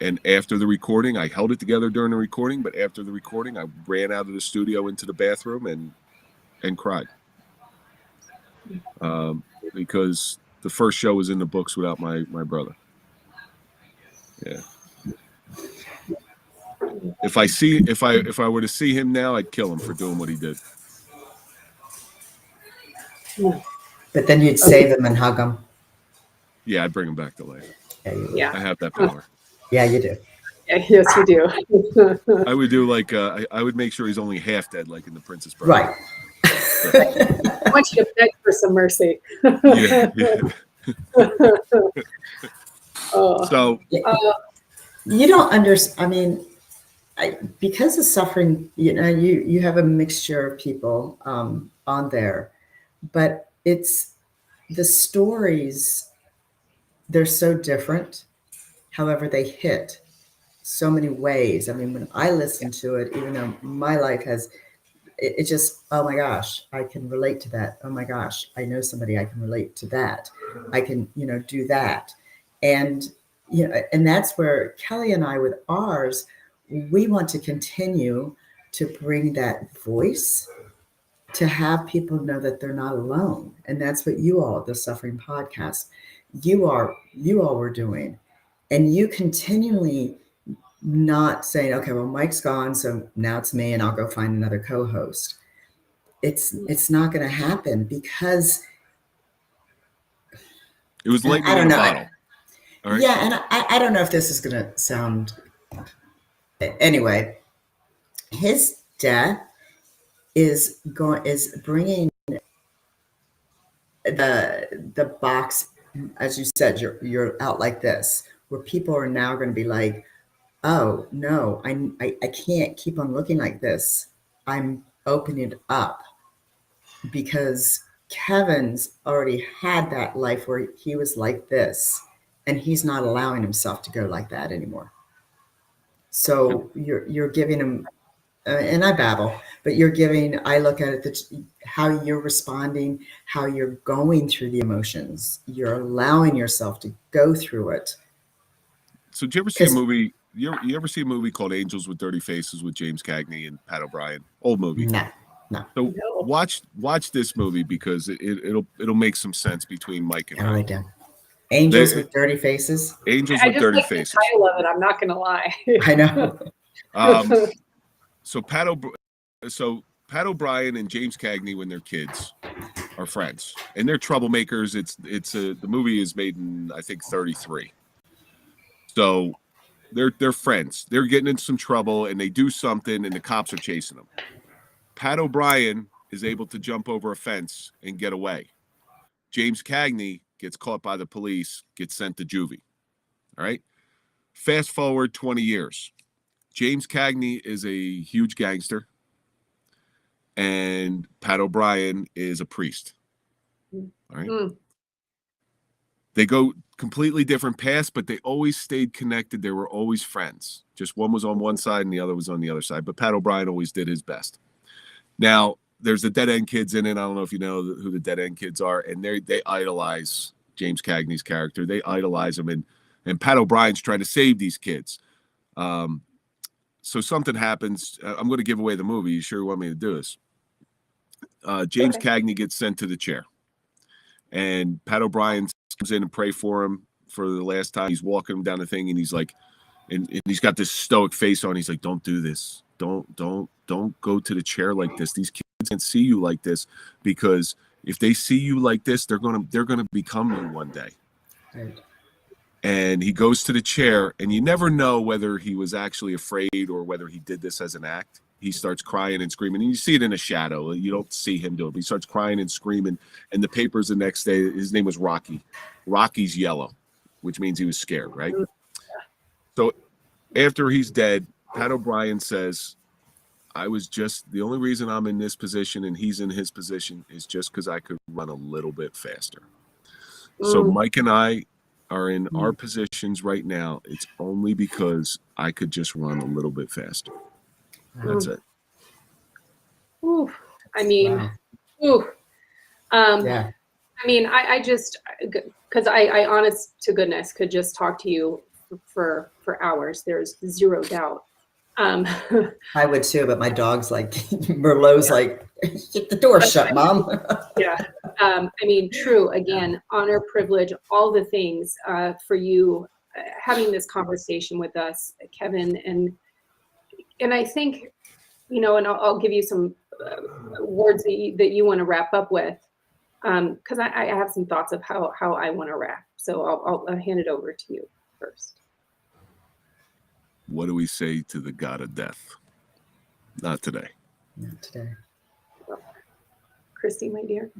And after the recording, I held it together during the recording, but after the recording, I ran out of the studio into the bathroom and cried. Because the first show was in the books without my brother. Yeah. If I were to see him now, I'd kill him for doing what he did. But then you'd save him and hug him. Yeah, I'd bring him back to life. Yeah. I have that power. Yeah, you do. Yeah, yes, you do. I would do like I would make sure he's only half dead, like in The Princess Bride. Right. I want you to beg for some mercy. Yeah. So you don't understand. I mean, because of suffering, you have a mixture of people on there, but it's the stories. They're so different. However, they hit so many ways. I mean, when I listen to it, even though my life has, it just, oh my gosh, I can relate to that. Oh my gosh, I know somebody I can relate to that. I can, do that. And, and that's where Kelle and I with ours, we want to continue to bring that voice to have people know that they're not alone. And that's what you all, the Suffering Podcast, you all were doing. And you continually not saying, okay, well, Mike's gone, so now it's me and I'll go find another co-host. It's not going to happen because it was lightning in a bottle. All right. Yeah, and I don't know if this is going to sound... Anyway, his death is bringing the box, as you said, you're out like this, where people are now going to be like, oh no, I can't keep on looking like this. I'm opening it up because Kevin's already had that life where he was like this, and he's not allowing himself to go like that anymore. So you're giving him, and I babble, but I look at it, how you're responding, how you're going through the emotions. You're allowing yourself to go through it. So did you ever see a movie? You ever see a movie called Angels with Dirty Faces with James Cagney and Pat O'Brien? Old movie. No. So watch this movie because it'll make some sense between Mike and I. Right down. Angels with Dirty Faces. Angels with Dirty Faces. The title of it, I'm not going to lie. I know. So Pat O'Brien and James Cagney, when they're kids, are friends, and they're troublemakers. The movie is made in, I think, 1933. So they're friends. They're getting into some trouble, and they do something, and the cops are chasing them. Pat O'Brien is able to jump over a fence and get away. James Cagney gets caught by the police, gets sent to juvie. All right. Fast forward 20 years. James Cagney is a huge gangster, and Pat O'Brien is a priest. All right. They go completely different paths, but they always stayed connected. They were always friends. Just one was on one side and the other was on the other side. But Pat O'Brien always did his best. Now, there's the Dead End Kids in it. I don't know if you know who the Dead End Kids are, and they idolize James Cagney's character. They idolize him, and Pat O'Brien's trying to save these kids. So something happens. I'm going to give away the movie. You sure you want me to do this? James Cagney gets sent to the chair, and Pat O'Brien comes in and pray for him for the last time. He's walking him down the thing, and he's like, and he's got this stoic face on. He's like, "Don't do this. Don't go to the chair like this. These kids can't see you like this, because if they see you like this, they're gonna become you one day." Right. And he goes to the chair, and you never know whether he was actually afraid or whether he did this as an act. He starts crying and screaming, and you see it in a shadow. You don't see him do it, but he starts crying and screaming. And the papers the next day, his name was Rocky. Rocky's yellow, which means he was scared, right? So after he's dead, Pat O'Brien says, the only reason I'm in this position and he's in his position is just because I could run a little bit faster. So Mike and I are in our positions right now. It's only because I could just run a little bit faster. That's it. Ooh, I mean, wow. I mean, I just, because I honest to goodness could just talk to you for hours. There's zero doubt. I would too, but my dog's like, Merlot's like, get the door shut, Mom. Yeah. I mean, true. Again, honor, privilege, all the things for you having this conversation with us, Kevin. And I think, and I'll give you some words that you want to wrap up with, because I have some thoughts of how I want to wrap. So I'll hand it over to you first. What do we say to the God of death? Not today. Not today. Christy, my dear.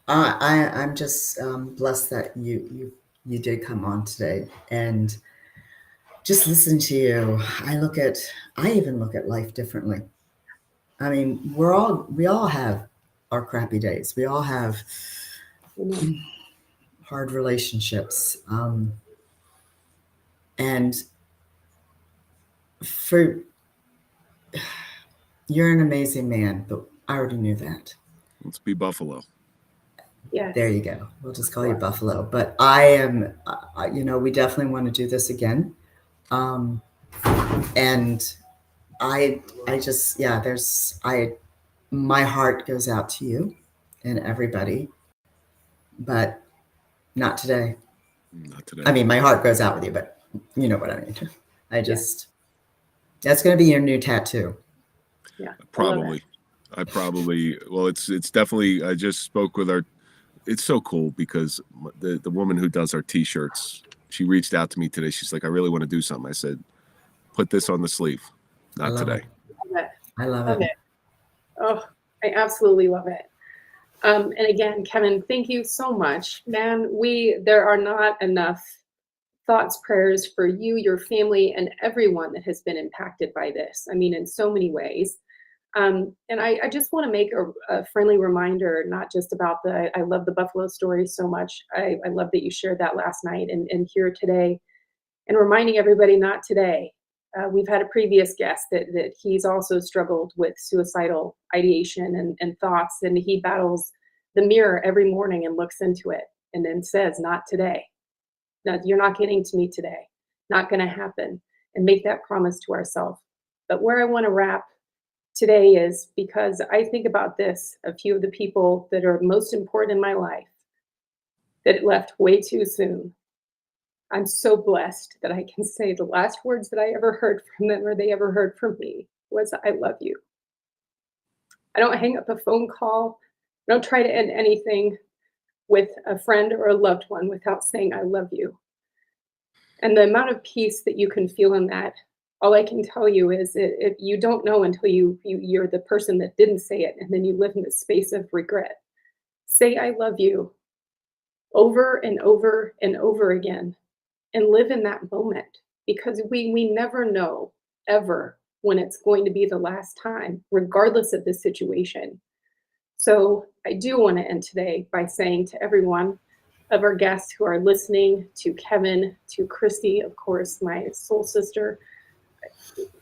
I'm just blessed that you did come on today, and just listen to you. I even look at life differently. I mean, we all have our crappy days. We all have hard relationships, and you're an amazing man, but I already knew that. Let's be Buffalo. Yeah. There you go. We'll just call you Buffalo. But I am, we definitely want to do this again. And my heart goes out to you and everybody, but not today. Not today. I mean, my heart goes out with you, but you know what I mean. That's going to be your new tattoo. Yeah. Probably. It's definitely, I just spoke with it's so cool because the woman who does our t-shirts, she reached out to me today. She's like, I really want to do something. I said, put this on the sleeve. Not today. I love it. Oh, I absolutely love it. And again, Kevin, thank you so much, man. There are not enough thoughts, prayers for you, your family, and everyone that has been impacted by this. I mean, in so many ways. And I just want to make a friendly reminder, not just about I love the Buffalo story so much. I love that you shared that last night and here today, and reminding everybody not today. We've had a previous guest that he's also struggled with suicidal ideation and thoughts, and he battles the mirror every morning and looks into it and then says, not today. No, you're not getting to me today. Not going to happen. And make that promise to ourselves. But where I want to wrap today is because I think about this, a few of the people that are most important in my life that left way too soon. I'm so blessed that I can say the last words that I ever heard from them or they ever heard from me was, I love you. I don't hang up a phone call. I don't try to end anything with a friend or a loved one without saying, I love you. And the amount of peace that you can feel in that, all I can tell you is if you don't know until you're the person that didn't say it, and then you live in this space of regret. Say, I love you over and over and over again, and live in that moment, because we never know ever when it's going to be the last time, regardless of the situation. So I do want to end today by saying to everyone of our guests who are listening, to Kevin, to Christy, of course, my soul sister,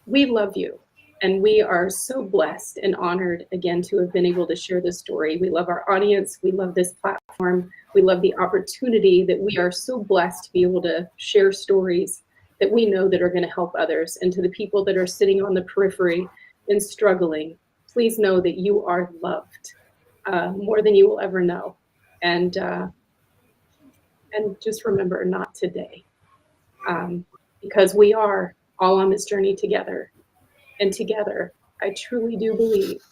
we love you. And we are so blessed and honored again to have been able to share this story. We love our audience. We love this platform. We love the opportunity that we are so blessed to be able to share stories that we know that are going to help others. And to the people that are sitting on the periphery and struggling, please know that you are loved more than you will ever know. And just remember, not today, because we are all on this journey together. And together, I truly do believe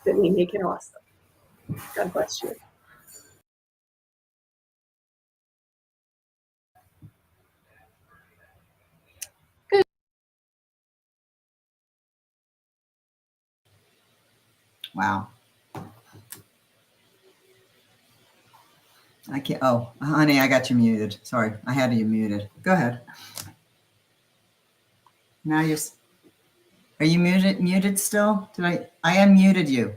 that we make it awesome. God bless you. Good. Wow. I can't. Oh, honey, I got you muted. Sorry, I had you muted. Go ahead. Now you're. Are you muted still? Did I unmuted you?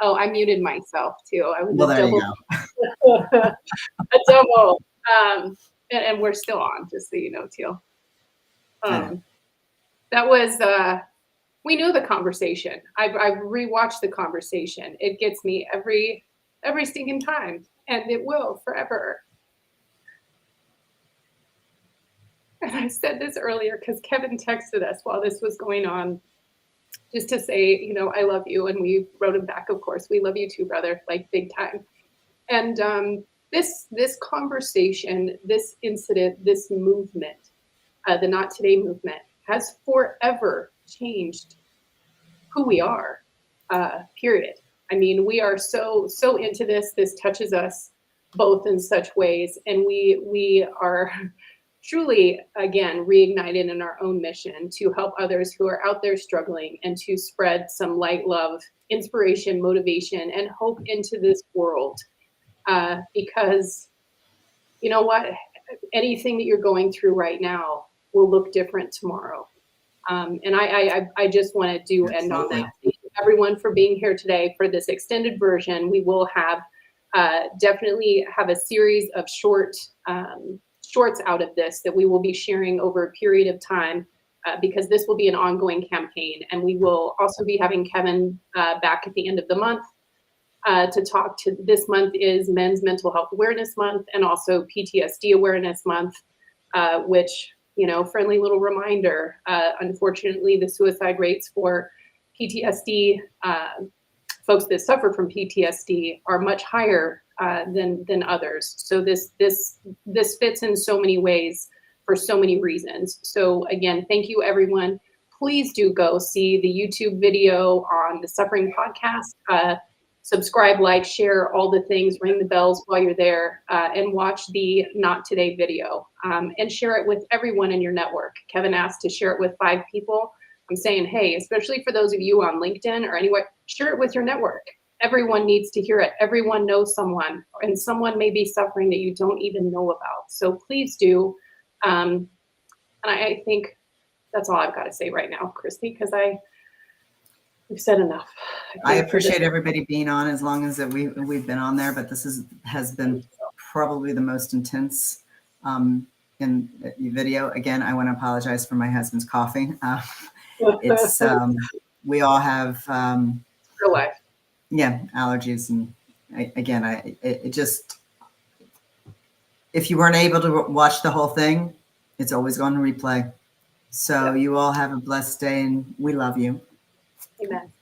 Oh, I muted myself too. I was Well, there you go. a double. And we're still on, just so you know, Teal. That was, we knew the conversation. I've rewatched the conversation. It gets me every stinking time, and it will forever. And I said this earlier because Kevin texted us while this was going on, just to say, you know, I love you. And we wrote him back, of course, we love you too, brother, like big time. And this conversation, this incident, this movement, the Not Today movement has forever changed who we are, period. I mean, we are so into this. This touches us both in such ways. And we are truly, again, reignited in our own mission to help others who are out there struggling and to spread some light, love, inspiration, motivation, and hope into this world. Because you know what? Anything that you're going through right now will look different tomorrow. And I just want to end on that. Thank you everyone for being here today for this extended version. We will have definitely have a series of shorts out of this that we will be sharing over a period of time because this will be an ongoing campaign. And we will also be having Kevin back at the end of the month to talk to. This month is Men's Mental Health Awareness Month and also PTSD Awareness Month, which, you know, friendly little reminder, unfortunately, the suicide rates for PTSD, folks that suffer from PTSD are much higher than others. So this fits in so many ways for so many reasons. So again, thank you everyone. Please do go see the YouTube video on the Suffering Podcast. Subscribe, like, share, all the things, ring the bells while you're there, and watch the Not Today video, and share it with everyone in your network. Kevin asked to share it with 5 people. I'm saying, hey, especially for those of you on LinkedIn or anywhere, share it with your network. Everyone needs to hear it. Everyone knows someone, and someone may be suffering that you don't even know about. So please do. And I think that's all I've got to say right now, Christy, because we've said enough. I appreciate everybody being on as long as that we've been on there, but this has been probably the most intense in the video. Again, I want to apologize for my husband's coughing. It's we all have real life. Yeah, allergies, and it just, if you weren't able to watch the whole thing, it's always going to replay. So you all have a blessed day, and we love you. Amen.